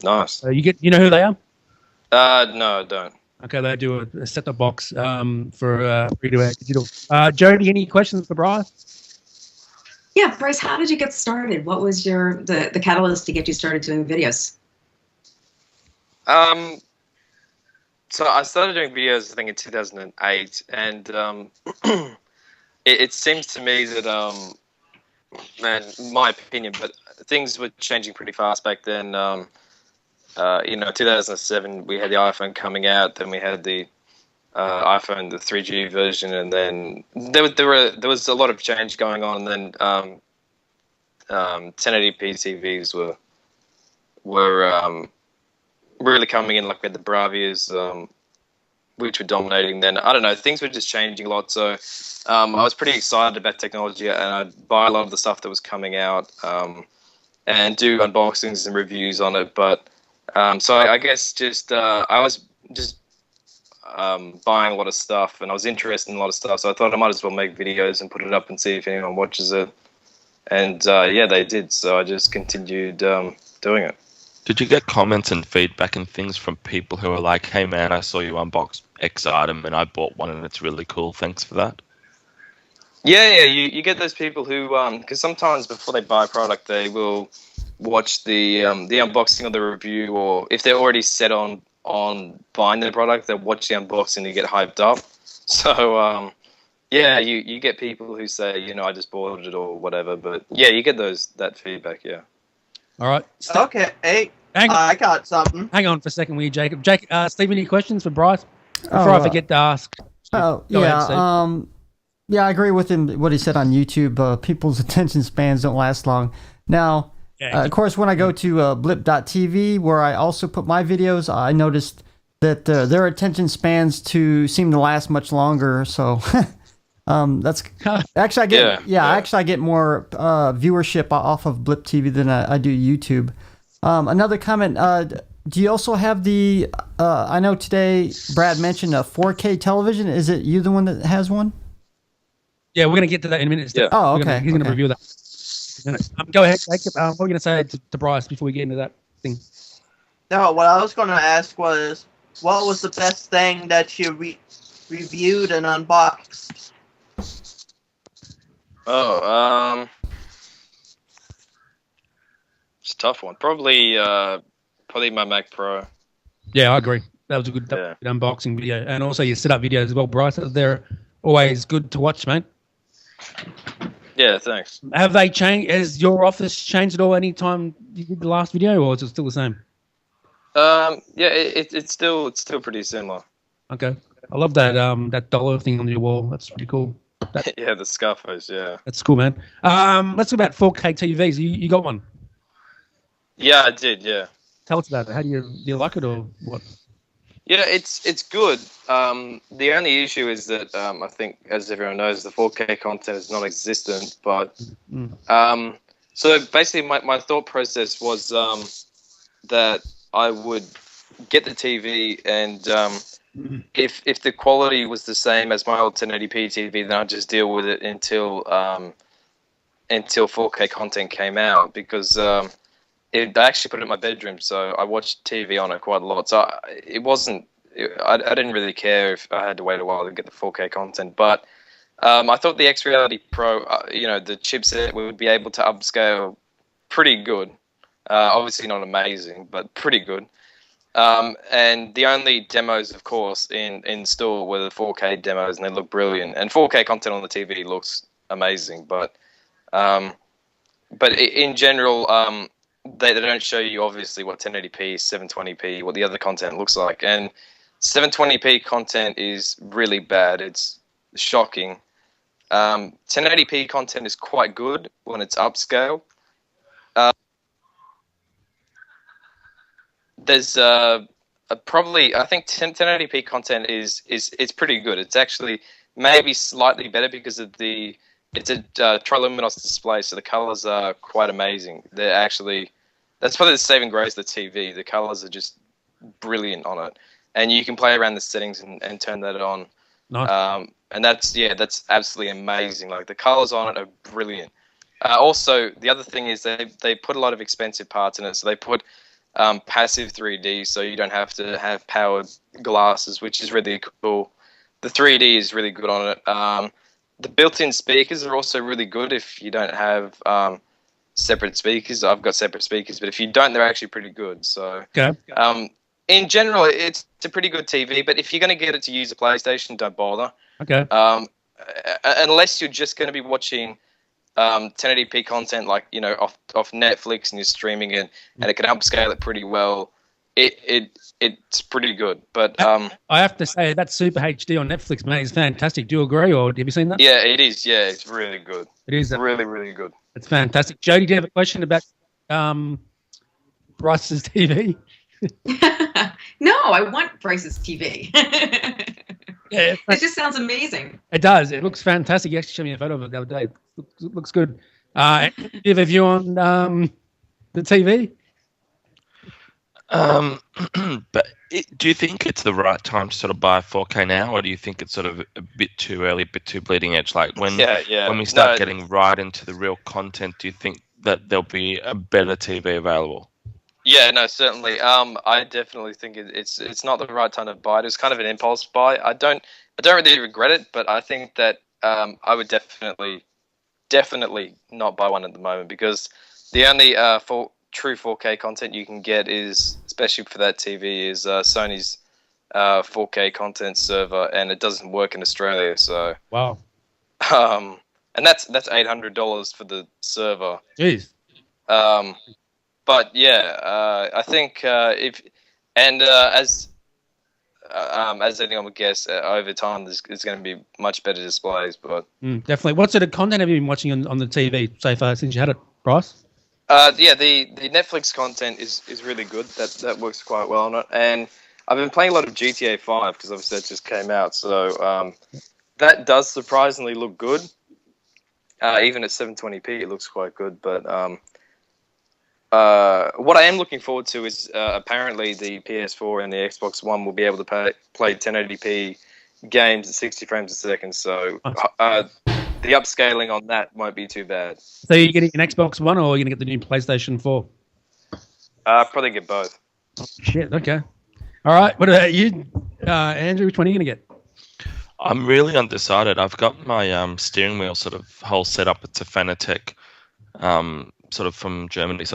Nice. You know who they are? No, I don't. Okay, they do a set-top box for free-to-air digital. Jody, any questions for Bryce? Yeah, Bryce, how did you get started? What was the catalyst to get you started doing videos? So I started doing videos, I think, in 2008, and it seems to me that, man, my opinion, but things were changing pretty fast back then. 2007, we had the iPhone coming out, then we had the iPhone, the 3G version, and then there was a lot of change going on, and then 1080p TVs were really coming in, like we had the Bravias, which were dominating then. I don't know, things were just changing a lot, so I was pretty excited about technology, and I'd buy a lot of the stuff that was coming out and do unboxings and reviews on it. But so I guess just I was just buying a lot of stuff, and I was interested in a lot of stuff, so I thought I might as well make videos and put it up and see if anyone watches it. And yeah, they did, so I just continued doing it. Did you get comments and feedback and things from people who are like, hey man, I saw you unbox X item and I bought one and it's really cool, thanks for that? Yeah, you get those people who, because sometimes before they buy a product, they will watch the unboxing or the review, or if they're already set on buying the product, they'll watch the unboxing and get hyped up. So, yeah, you get people who say, I just bought it or whatever, but yeah, you get that feedback, yeah. All right. Okay, hey, I got something. Hang on for a second, will you, Jacob? Steve, any questions for Bryce? Before I forget to ask. Oh, Go yeah. ahead, yeah, I agree with him, what he said on YouTube. People's attention spans don't last long. Now, of course, when I go to blip.tv, where I also put my videos, I noticed that their attention spans seem to last much longer. So that's actually I get more viewership off of Blip TV than I do YouTube. Another comment. Do you also have the? I know today Brad mentioned a 4K television. Is it you the one that has one? Yeah, we're gonna get to that in a minute. Yeah. Oh, okay. He's gonna review that. Go ahead, Jacob. What are you gonna say to Bryce before we get into that thing? No, what I was gonna ask was, what was the best thing that you reviewed and unboxed? Oh, it's a tough one. Probably my Mac Pro. Yeah, I agree. That was a good unboxing video, and also your setup videos as well, Bryce. They're always good to watch, mate. Yeah, thanks. Have they changed? Has your office changed at all any time you did the last video, or is it still the same? Yeah, it's still pretty similar. Okay, I love that that dollar thing on your wall. That's pretty cool. Yeah, the Scarface. Yeah. That's cool, man. Let's talk about 4K TVs. You got one? Yeah, I did. Yeah. Tell us about it. How do you like it, or what? Yeah, it's good. The only issue is that I think, as everyone knows, the 4K content is non-existent. But so basically, my thought process was that I would get the TV, and if the quality was the same as my old 1080p TV, then I'd just deal with it until 4K content came out, because I actually put it in my bedroom, so I watched TV on it quite a lot. So it wasn't. I didn't really care if I had to wait a while to get the 4K content, but I thought the X Reality Pro, the chipset, would be able to upscale pretty good. Obviously not amazing, but pretty good. And the only demos, of course, in store were the 4K demos, and they look brilliant. And 4K content on the TV looks amazing, but in general, they don't show you obviously what 1080p, 720p, what the other content looks like. And 720p content is really bad. It's shocking. 1080p content is quite good when it's upscale. There's probably, I think 1080p content is pretty good. It's actually maybe slightly better because of it's a triluminous display, so the colors are quite amazing. They're actually, that's probably the saving grace of the TV. The colors are just brilliant on it, and you can play around the settings and turn that on. Nice. And that's absolutely amazing. Like, the colors on it are brilliant. Also, the other thing is they put a lot of expensive parts in it. So they put passive 3D, so you don't have to have powered glasses, which is really cool. The 3D is really good on it. The built-in speakers are also really good if you don't have separate speakers. I've got separate speakers, but if you don't, they're actually pretty good. So, okay. In general, it's a pretty good TV, but if you're going to get it to use a PlayStation, don't bother. Okay. Unless you're just going to be watching 1080p content, like, off Netflix, and you're streaming it, and it can upscale it pretty well. It's pretty good, but I have to say that Super HD on Netflix, man, is fantastic. Do you agree, or have you seen that? Yeah, it is. Yeah, it's really good. It is really, really good. It's fantastic. Jody, do you have a question about Bryce's TV? No, I want Bryce's TV. Yeah, it just sounds amazing. It does. It looks fantastic. You actually showed me a photo of it the other day. It looks good. Do you have a view on the TV? But do you think it's the right time to sort of buy 4K now, or do you think it's sort of a bit too early, a bit too bleeding edge? Like when we start getting right into the real content, do you think that there'll be a better TV available? Yeah, no, certainly. I definitely think it's not the right time to buy it. It's kind of an impulse buy. I don't really regret it, but I think that I would definitely not buy one at the moment, because the only true 4K content you can get is, especially for that TV, is Sony's 4K content server, and it doesn't work in Australia. So wow. And that's $800 for the server. Jeez. But yeah, I think as anyone would guess, over time there's going to be much better displays. But definitely. What sort of content have you been watching on the TV so far since you had it, Bryce? Yeah, the Netflix content is really good. That works quite well on it. And I've been playing a lot of GTA 5 because obviously that just came out. So that does surprisingly look good. Even at 720p, it looks quite good. But what I am looking forward to is apparently the PS4 and the Xbox One will be able to play 1080p games at 60 frames a second. So the upscaling on that won't be too bad. So you're getting an Xbox One, or are you going to get the new PlayStation 4? Probably get both. Oh, shit, okay. All right, what about you, Andrew? Which one are you going to get? I'm really undecided. I've got my steering wheel sort of whole set up. It's a Fanatec sort of from Germany,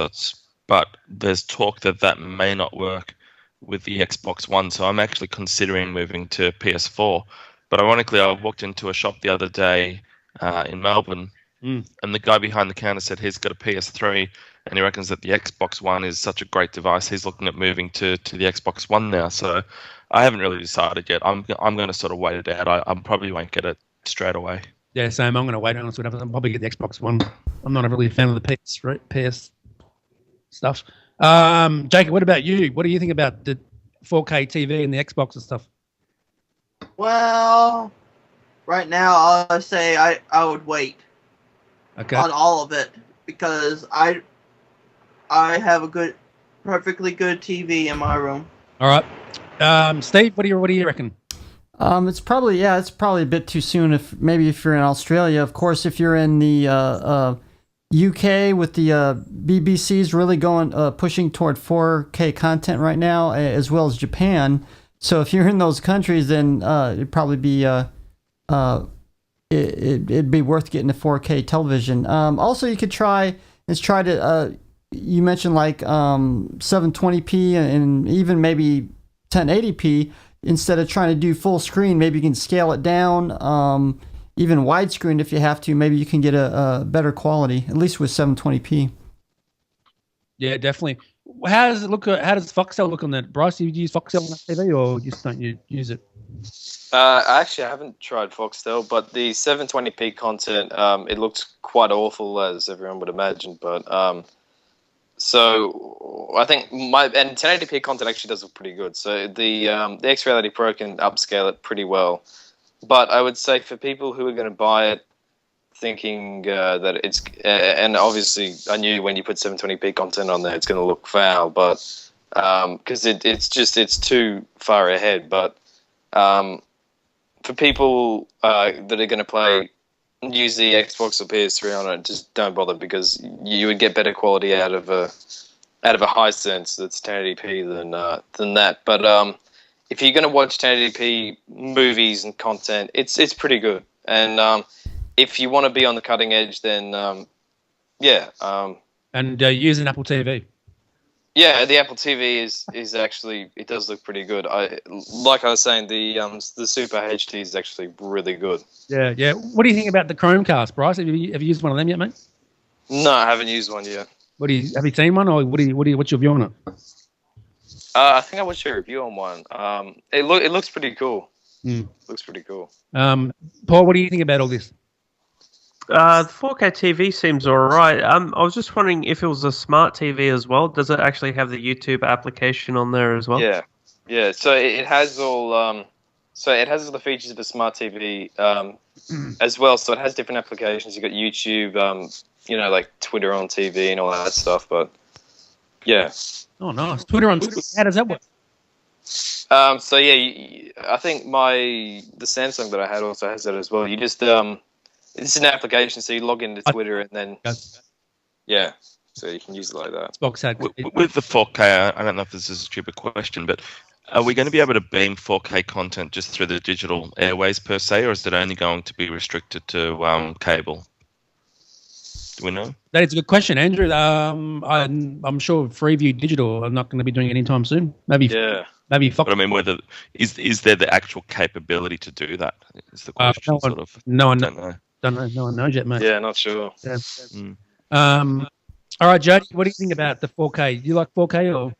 but there's talk that may not work with the Xbox One, so I'm actually considering moving to PS4. But ironically, I walked into a shop the other day in Melbourne, Mm. And the guy behind the counter said he's got a PS3, and he reckons that the Xbox One is such a great device. He's looking at moving to the Xbox One now. So I haven't really decided yet. I'm going to sort of wait it out. I probably won't get it straight away. Yeah, same. I'm going to wait on it. I'll probably get the Xbox One. I'm not really a fan of the PS stuff. Jacob, what about you? What do you think about the 4K TV and the Xbox and stuff? Well, right now I'll say I would wait on all of it because I have a perfectly good TV in my room. All right, Steve, what do you reckon? It's probably a bit too soon. If you're in Australia, of course. If you're in the UK, with the BBC's really pushing toward 4K content right now, as well as Japan. So if you're in those countries, then it'd probably be it'd be worth getting a 4K television. Also, you could try to you mentioned like 720p and even maybe 1080p. Instead of trying to do full screen, maybe you can scale it down, even widescreen if you have to. Maybe you can get a better quality, at least with 720p. Yeah, definitely. How does it look? How does Foxtel look on that? Bryce, do you use Foxtel on that TV, or just don't you use it? I haven't tried Foxtel, but the 720p content, it looks quite awful, as everyone would imagine. But so I think and 1080p content actually does look pretty good. So the X-Reality Pro can upscale it pretty well. But I would say for people who are going to buy it, thinking that it's and obviously I knew when you put 720p content on there, it's going to look foul, but because it's too far ahead. But for people that are going to use the Xbox or PS3 on it, just don't bother, because you would get better quality out of a Hisense that's 1080p than that. But if you're going to watch 1080p movies and content, it's pretty good. And if you want to be on the cutting edge, then and use an Apple TV. Yeah, the Apple TV is actually, it does look pretty good. Like I was saying, the Super HD is actually really good. Yeah. What do you think about the Chromecast, Bryce? Have you used one of them yet, mate? No, I haven't used one yet. Have you seen one, or what's your view on it? I think I watched a review on one. It looks pretty cool. Looks pretty cool. Paul, what do you think about all this? The 4K TV seems alright. I was just wondering if it was a smart TV as well. Does it actually have the YouTube application on there as well? Yeah. So it has all. So it has all the features of a smart TV as well. So it has different applications. You've got YouTube, like Twitter on TV and all that stuff. But yeah. Oh, nice. Twitter on Twitter. How does that work? So yeah, I think the Samsung that I had also has that as well. You just it's an application, so you log into Twitter and then so you can use it like that. With the 4K, I don't know if this is a stupid question, but are we going to be able to beam 4K content just through the digital airways per se, or is it only going to be restricted to cable? Do we know? That is a good question, Andrew. I'm sure Freeview Digital are not going to be doing it anytime soon. Maybe Fox. But I mean, whether is there the actual capability to do that? Is the question no one knows. No one knows yet, mate. Yeah, not sure. Yeah. All right, Jody, what do you think about the 4K? Do you like 4K or?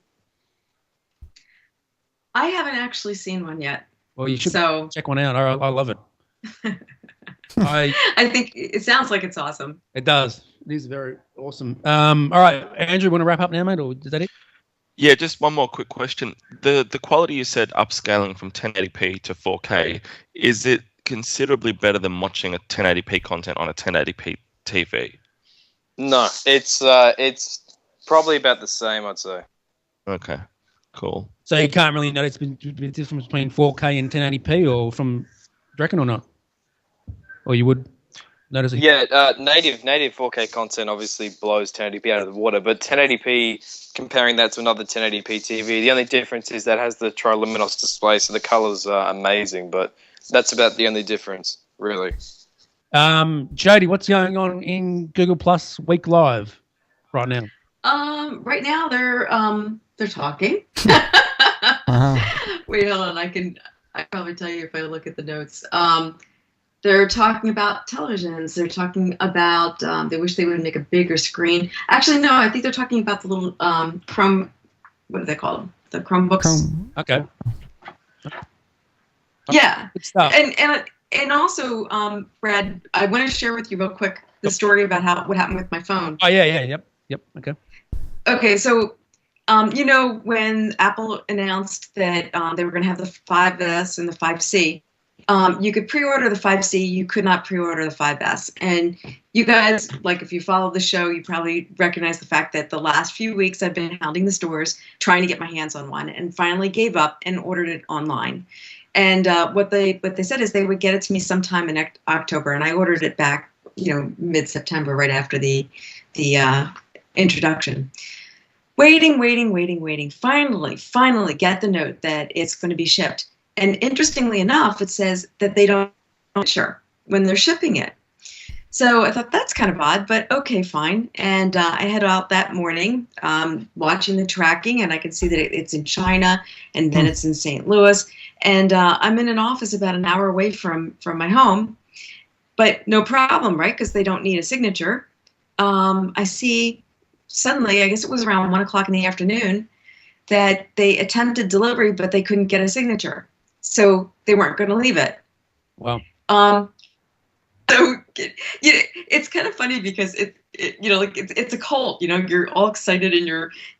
I haven't actually seen one yet. Well, you should check one out. I love it. I think it sounds like it's awesome. It does. It is very awesome. All right, Andrew, want to wrap up now, mate, or is that it? Yeah, just one more quick question. The quality you said upscaling from 1080p to 4K, is it considerably better than watching a 1080p content on a 1080p TV? No, it's probably about the same, I'd say. Okay, cool. So you can't really notice the difference between 4K and 1080p, or do you reckon or not? Or you would notice it? Yeah, native 4K content obviously blows 1080p out of the water, but 1080p, comparing that to another 1080p TV, the only difference is that it has the triluminos display, so the colors are amazing, but that's about the only difference, really. Jody, what's going on in Google Plus Week Live right now? Right now they're talking. Wait, hold on. I probably tell you if I look at the notes. They're talking about televisions. They're talking about they wish they would make a bigger screen. Actually, no, I think they're talking about the little Chrome. What are they called? The Chromebooks. Okay. Yeah. Good stuff. And also, Brad, I want to share with you real quick the story about what happened with my phone. Oh yeah, yep. Okay. Okay, so when Apple announced that they were going to have the 5S and the 5C. You could pre-order the 5C, you could not pre-order the 5S. And you guys, like if you follow the show, you probably recognize the fact that the last few weeks I've been hounding the stores trying to get my hands on one and finally gave up and ordered it online. And what they said is they would get it to me sometime in October, and I ordered it back, mid-September, right after the introduction. Waiting. Finally get the note that it's going to be shipped. And interestingly enough, it says that they don't sure when they're shipping it. So I thought that's kind of odd, but okay, fine. And I head out that morning, watching the tracking, and I can see that it's in China, and then it's in St. Louis. And I'm in an office about an hour away from my home, but no problem, right? Because they don't need a signature. I see suddenly, I guess it was around 1 o'clock in the afternoon, that they attempted delivery, but they couldn't get a signature. So they weren't going to leave it. Wow. So it's kind of funny because it's a cult. You're all excited and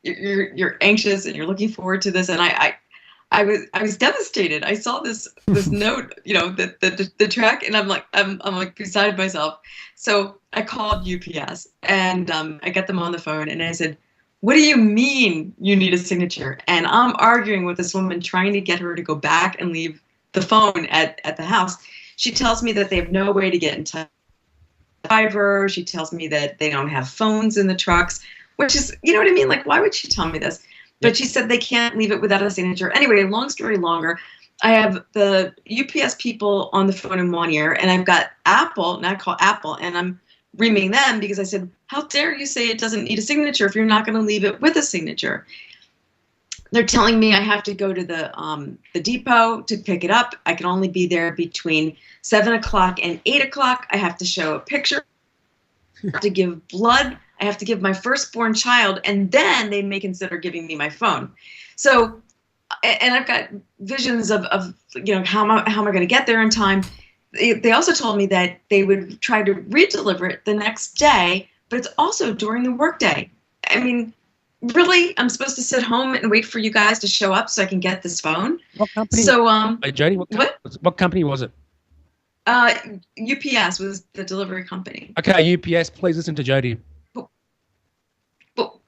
you're anxious and you're looking forward to this. And I was devastated. I saw this note, the track, and I'm like beside myself. So I called UPS and I got them on the phone and I said, "What do you mean you need a signature?" And I'm arguing with this woman, trying to get her to go back and leave the phone at the house. She tells me that they have no way to get in touch with the driver. She tells me that they don't have phones in the trucks, which is, you know what I mean? Like, why would she tell me this? But she said they can't leave it without a signature. Anyway, long story longer, I have the UPS people on the phone in one ear, and I've got Apple, and I call Apple, and I'm reaming them because I said, "How dare you say it doesn't need a signature if you're not going to leave it with a signature?" They're telling me I have to go to the depot to pick it up. I can only be there between 7 o'clock and 8 o'clock. I have to show a picture. I have to give blood. I have to give my firstborn child, and then they may consider giving me my phone. So, and I've got visions of how am I going to get there in time. They also told me that they would try to redeliver it the next day, but it's also during the workday. I mean, really, I'm supposed to sit home and wait for you guys to show up so I can get this phone? What company? So, Hey, Jody, what company was it? UPS was the delivery company. Okay, UPS, please listen to Jody.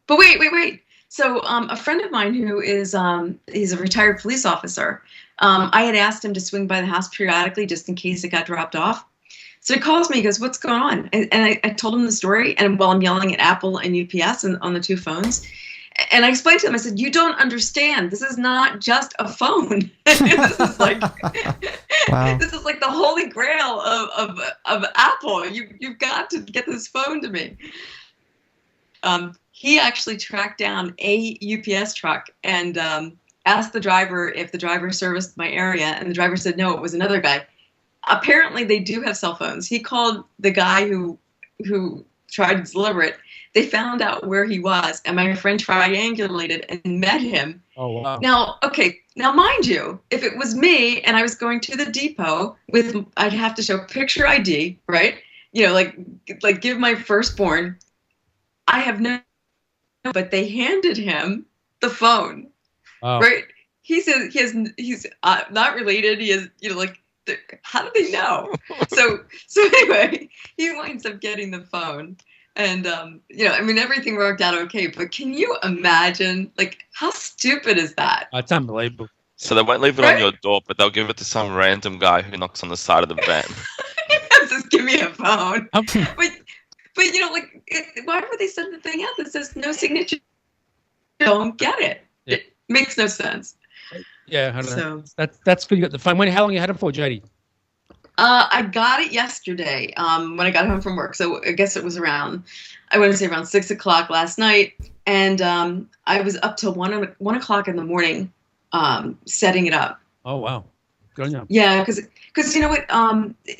But wait. So a friend of mine who is he's a retired police officer. I had asked him to swing by the house periodically just in case it got dropped off. So he calls me, he goes, "What's going on?" And I told him the story, and while I'm yelling at Apple and UPS on the two phones. And I explained to him, I said, "You don't understand. This is not just a phone. This is like Wow. This is like the holy grail of Apple. You've got to get this phone to me." He actually tracked down a UPS truck and asked the driver if the driver serviced my area, and the driver said no, it was another guy. Apparently, they do have cell phones. He called the guy who tried to deliver it. They found out where he was, and my friend triangulated and met him. Oh, wow. Now mind you, if it was me and I was going to the depot I'd have to show picture ID, right? Like give my firstborn. I have no, but they handed him the phone, right? He says he's not related. He is, how do they know? So anyway, he winds up getting the phone. And, everything worked out okay. But can you imagine, how stupid is that? It's unbelievable. So they won't leave it on your door, but they'll give it to some random guy who knocks on the side of the van. Just give me a phone. But why would they send the thing out that says no signature? Don't get it. Yeah. It makes no sense. Yeah, I don't know. That's good. You got the phone. How long you had it for, Jody? I got it yesterday when I got home from work. So I guess it was around 6 o'clock last night. And I was up till 1 o'clock in the morning setting it up. Oh, wow. Good on you. Yeah, because you know what?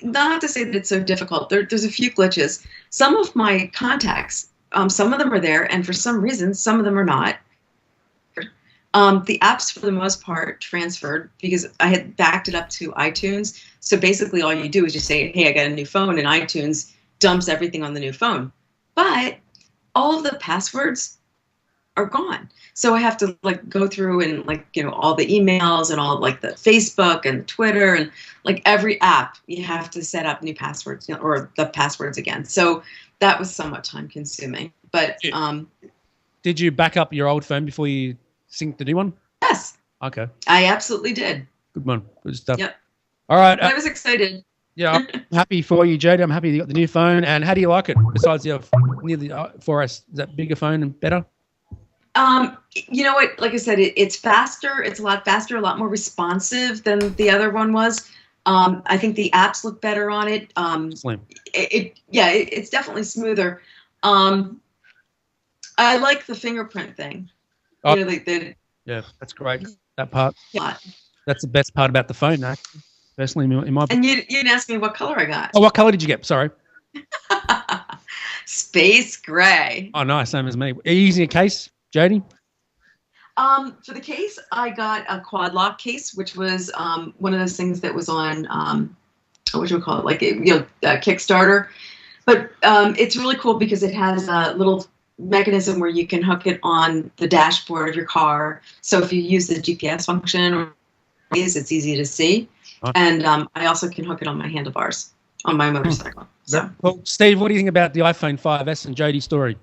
Not to say that it's so difficult. There's a few glitches. Some of my contacts, some of them are there, and for some reason, some of them are not. The apps, for the most part, transferred because I had backed it up to iTunes. So basically, all you do is just say, "Hey, I got a new phone," and iTunes dumps everything on the new phone. But all of the passwords are gone. So I have to like go through and like, you know, all the emails and all like the Facebook and Twitter and like every app you have to set up new passwords, you know, or the passwords again. So that was somewhat time consuming. But did you back up your old phone before you sync the new one? Yes. Okay. I absolutely did. Good one. Good stuff. Yep. All right. I was excited. Yeah, I'm happy for you, Jody. I'm happy you got the new phone. And how do you like it? Besides the 4S, is that bigger phone and better? You know what? Like I said, it's faster. It's a lot faster, a lot more responsive than the other one was. I think the apps look better on it. Slim. It's definitely smoother. I like the fingerprint thing. Oh, you know, yeah, that's great. That part. Yeah. That's the best part about the phone, actually. Personally, in my. And you didn't ask me what color I got. Oh, what color did you get? Sorry. Space gray. Oh, nice. Same as me. Are you using a case, Jody? For the case, I got a quad lock case, which was one of those things that was on, what should we call it, like a Kickstarter. But it's really cool because it has a little mechanism where you can hook it on the dashboard of your car. So if you use the GPS function, it's easy to see. And I also can hook it on my handlebars on my motorcycle. So. Well, Steve, what do you think about the iPhone 5S and Jody's story?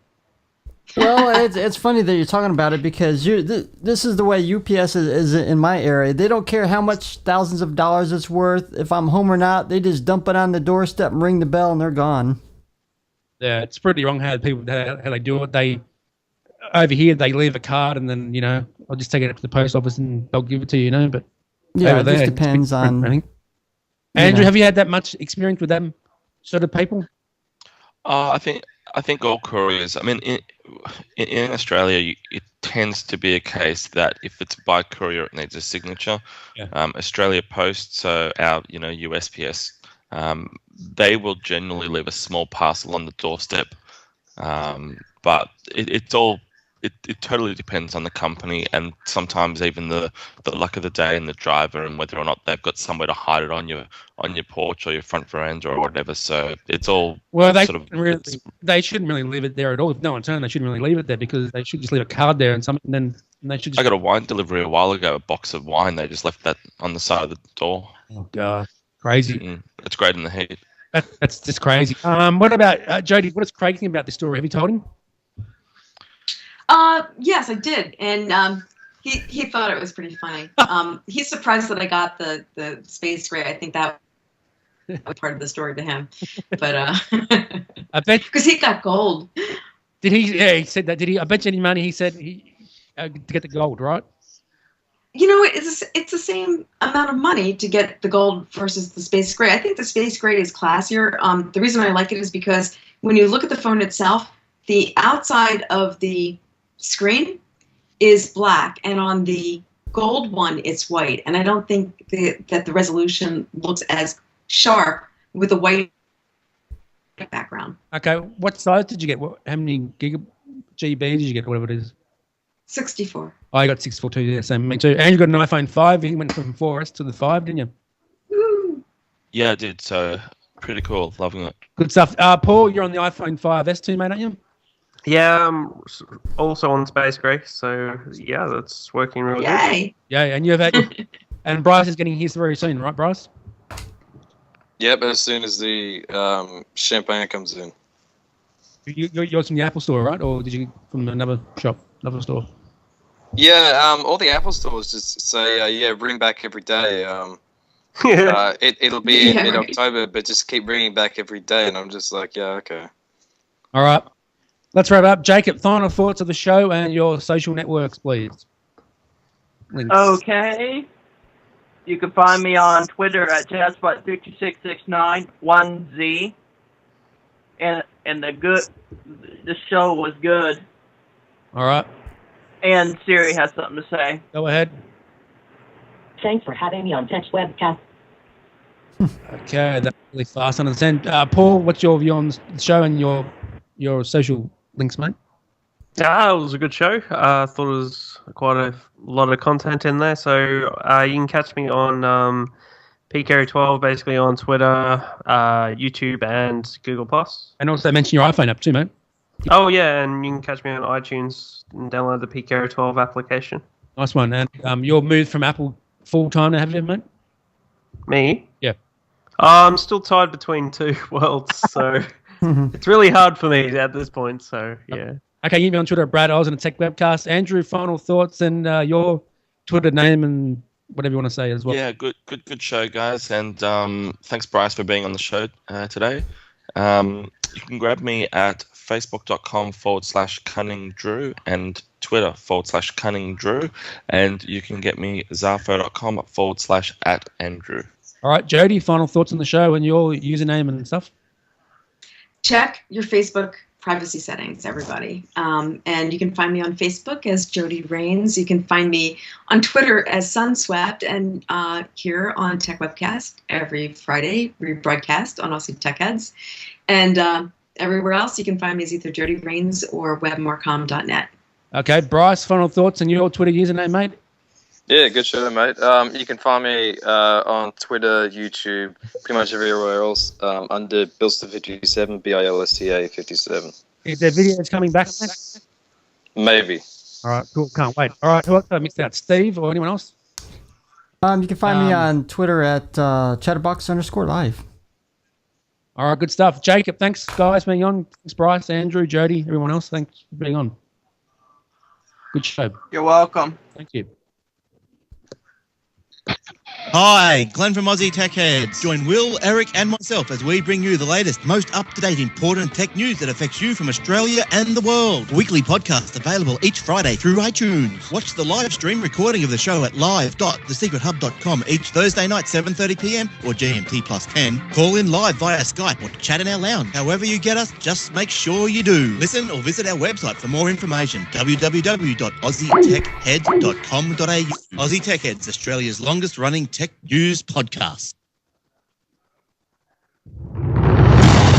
Well, it's funny that you're talking about it because this is the way UPS is in my area. They don't care how much thousands of dollars it's worth. If I'm home or not, they just dump it on the doorstep and ring the bell and they're gone. Yeah, it's pretty wrong how they do it. They over here they leave a card and then, you know, I'll just take it up to the post office and they'll give it to you, you know. But yeah, it just depends on. I think. Andrew, have you had that much experience with them sort of people? I think all couriers. I mean, in Australia, it tends to be a case that if it's by courier, it needs a signature. Yeah. Australia Post, so our USPS, they will generally leave a small parcel on the doorstep. But it totally depends on the company and sometimes even the luck of the day and the driver and whether or not they've got somewhere to hide it on your porch or your front veranda or whatever. So it's all they shouldn't really leave it there at all. If no one's home, they shouldn't really leave it there because they should just leave a card there and something. And then they should. I got a wine delivery a while ago, a box of wine. They just left that on the side of the door. Oh God, crazy! It's great in the heat. That's just crazy. What about Jody? What is Craig think about this story? Have you told him? Yes, I did, and he thought it was pretty funny. He's surprised that I got the space gray. I think that was part of the story to him, but I bet because he got gold. Did he? Yeah, he said that. Did he? I bet you any money he said to get the gold, right? You know, it's the same amount of money to get the gold versus the space gray. I think the space gray is classier. The reason I like it is because when you look at the phone itself, the outside of the screen is black, and on the gold one, it's white. And I don't think that the resolution looks as sharp with a white background. Okay, what size did you get? How many GB did you get? Whatever it is. 64. Oh, I got 64 too. Yeah, same. Me too. And you got an iPhone 5. You went from 4S to the 5, didn't you? Woo. Yeah, I did. So pretty cool. Loving it. Good stuff. Paul, you're on the iPhone 5S too, mate, aren't you? Yeah, I'm also on Space Gray, so yeah, that's working really good. Yeah, and you've had, and Bryce is getting his very soon, right, Bryce? Yep, as soon as the champagne comes in. You're from the Apple Store, right, or did you from another shop, another store? Yeah, all the Apple stores just say, ring back every day. It'll be in mid-October, but just keep ringing back every day, and I'm just like, yeah, okay. All right. Let's wrap up. Jacob, final thoughts of the show and your social networks, please. Links. Okay. You can find me on Twitter at Jazzbot5669, 1Z. And the show was good. All right. And Siri has something to say. Go ahead. Thanks for having me on Tech Webcast. Okay, that's really fast on the end. Paul, what's your view on the show and your social links, mate? It was a good show. I thought it was quite a lot of content in there. So you can catch me on PCarry12, basically on Twitter, YouTube, and Google+. And also mention your iPhone app too, mate. Oh, yeah, and you can catch me on iTunes and download the PCarry12 application. Nice one. And you're moved from Apple full-time, have you, mate? Me? Yeah. I'm still tied between two worlds, so it's really hard for me at this point, so yeah. Okay, you can be on Twitter at Brad Oz and a Tech Webcast. Andrew, final thoughts and your Twitter name and whatever you want to say as well. Yeah, good show, guys. And thanks, Bryce, for being on the show today. You can grab me at facebook.com/cunningdrew and Twitter /cunningdrew. And you can get me zarfo.com /@Andrew. All right, Jody, final thoughts on the show and your username and stuff? Check your Facebook privacy settings, everybody. And you can find me on Facebook as Jody Rains. You can find me on Twitter as Sunswept, and here on Tech Webcast every Friday, rebroadcast on Aussie Tech Heads. And everywhere else, you can find me as either Jody Rains or webmorcom.net. Okay, Bryce, final thoughts and your Twitter username, mate? Yeah, good show, mate. You can find me on Twitter, YouTube, pretty much everywhere else under Bilista57, BILSTA57. Is there videos coming back? Maybe. All right, cool. Can't wait. All right, who else did I mix out? Steve or anyone else? You can find me on Twitter at chatterbox_live. All right, good stuff. Jacob, thanks, guys, for being on. Thanks, Bryce, Andrew, Jody, everyone else. Thanks for being on. Good show. You're welcome. Thank you. Hi, Glenn from Aussie Tech Heads. Join Will, Eric and myself as we bring you the latest, most up-to-date, important tech news that affects you from Australia and the world. Weekly podcast available each Friday through iTunes. Watch the live stream recording of the show at live.thesecrethub.com each Thursday night, 7:30pm or GMT +10. Call in live via Skype or chat in our lounge. However you get us, just make sure you do. Listen or visit our website for more information, www.aussietechheads.com.au. Aussie Tech Heads, Australia's longest-running tech news podcast.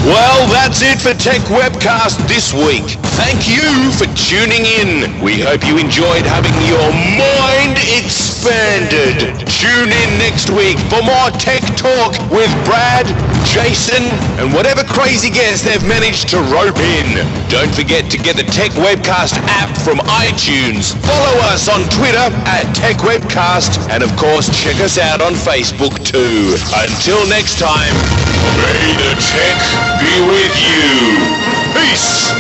Well, that's it for Tech Webcast this week. Thank you for tuning in. We hope you enjoyed having your mind expanded. Tune in next week for more tech talk with Brad, Jason, and whatever crazy guests they've managed to rope in. Don't forget to get the Tech Webcast app from iTunes. Follow us on Twitter at Tech Webcast, and of course check us out on Facebook too. Until next time, may the tech be with you. Peace.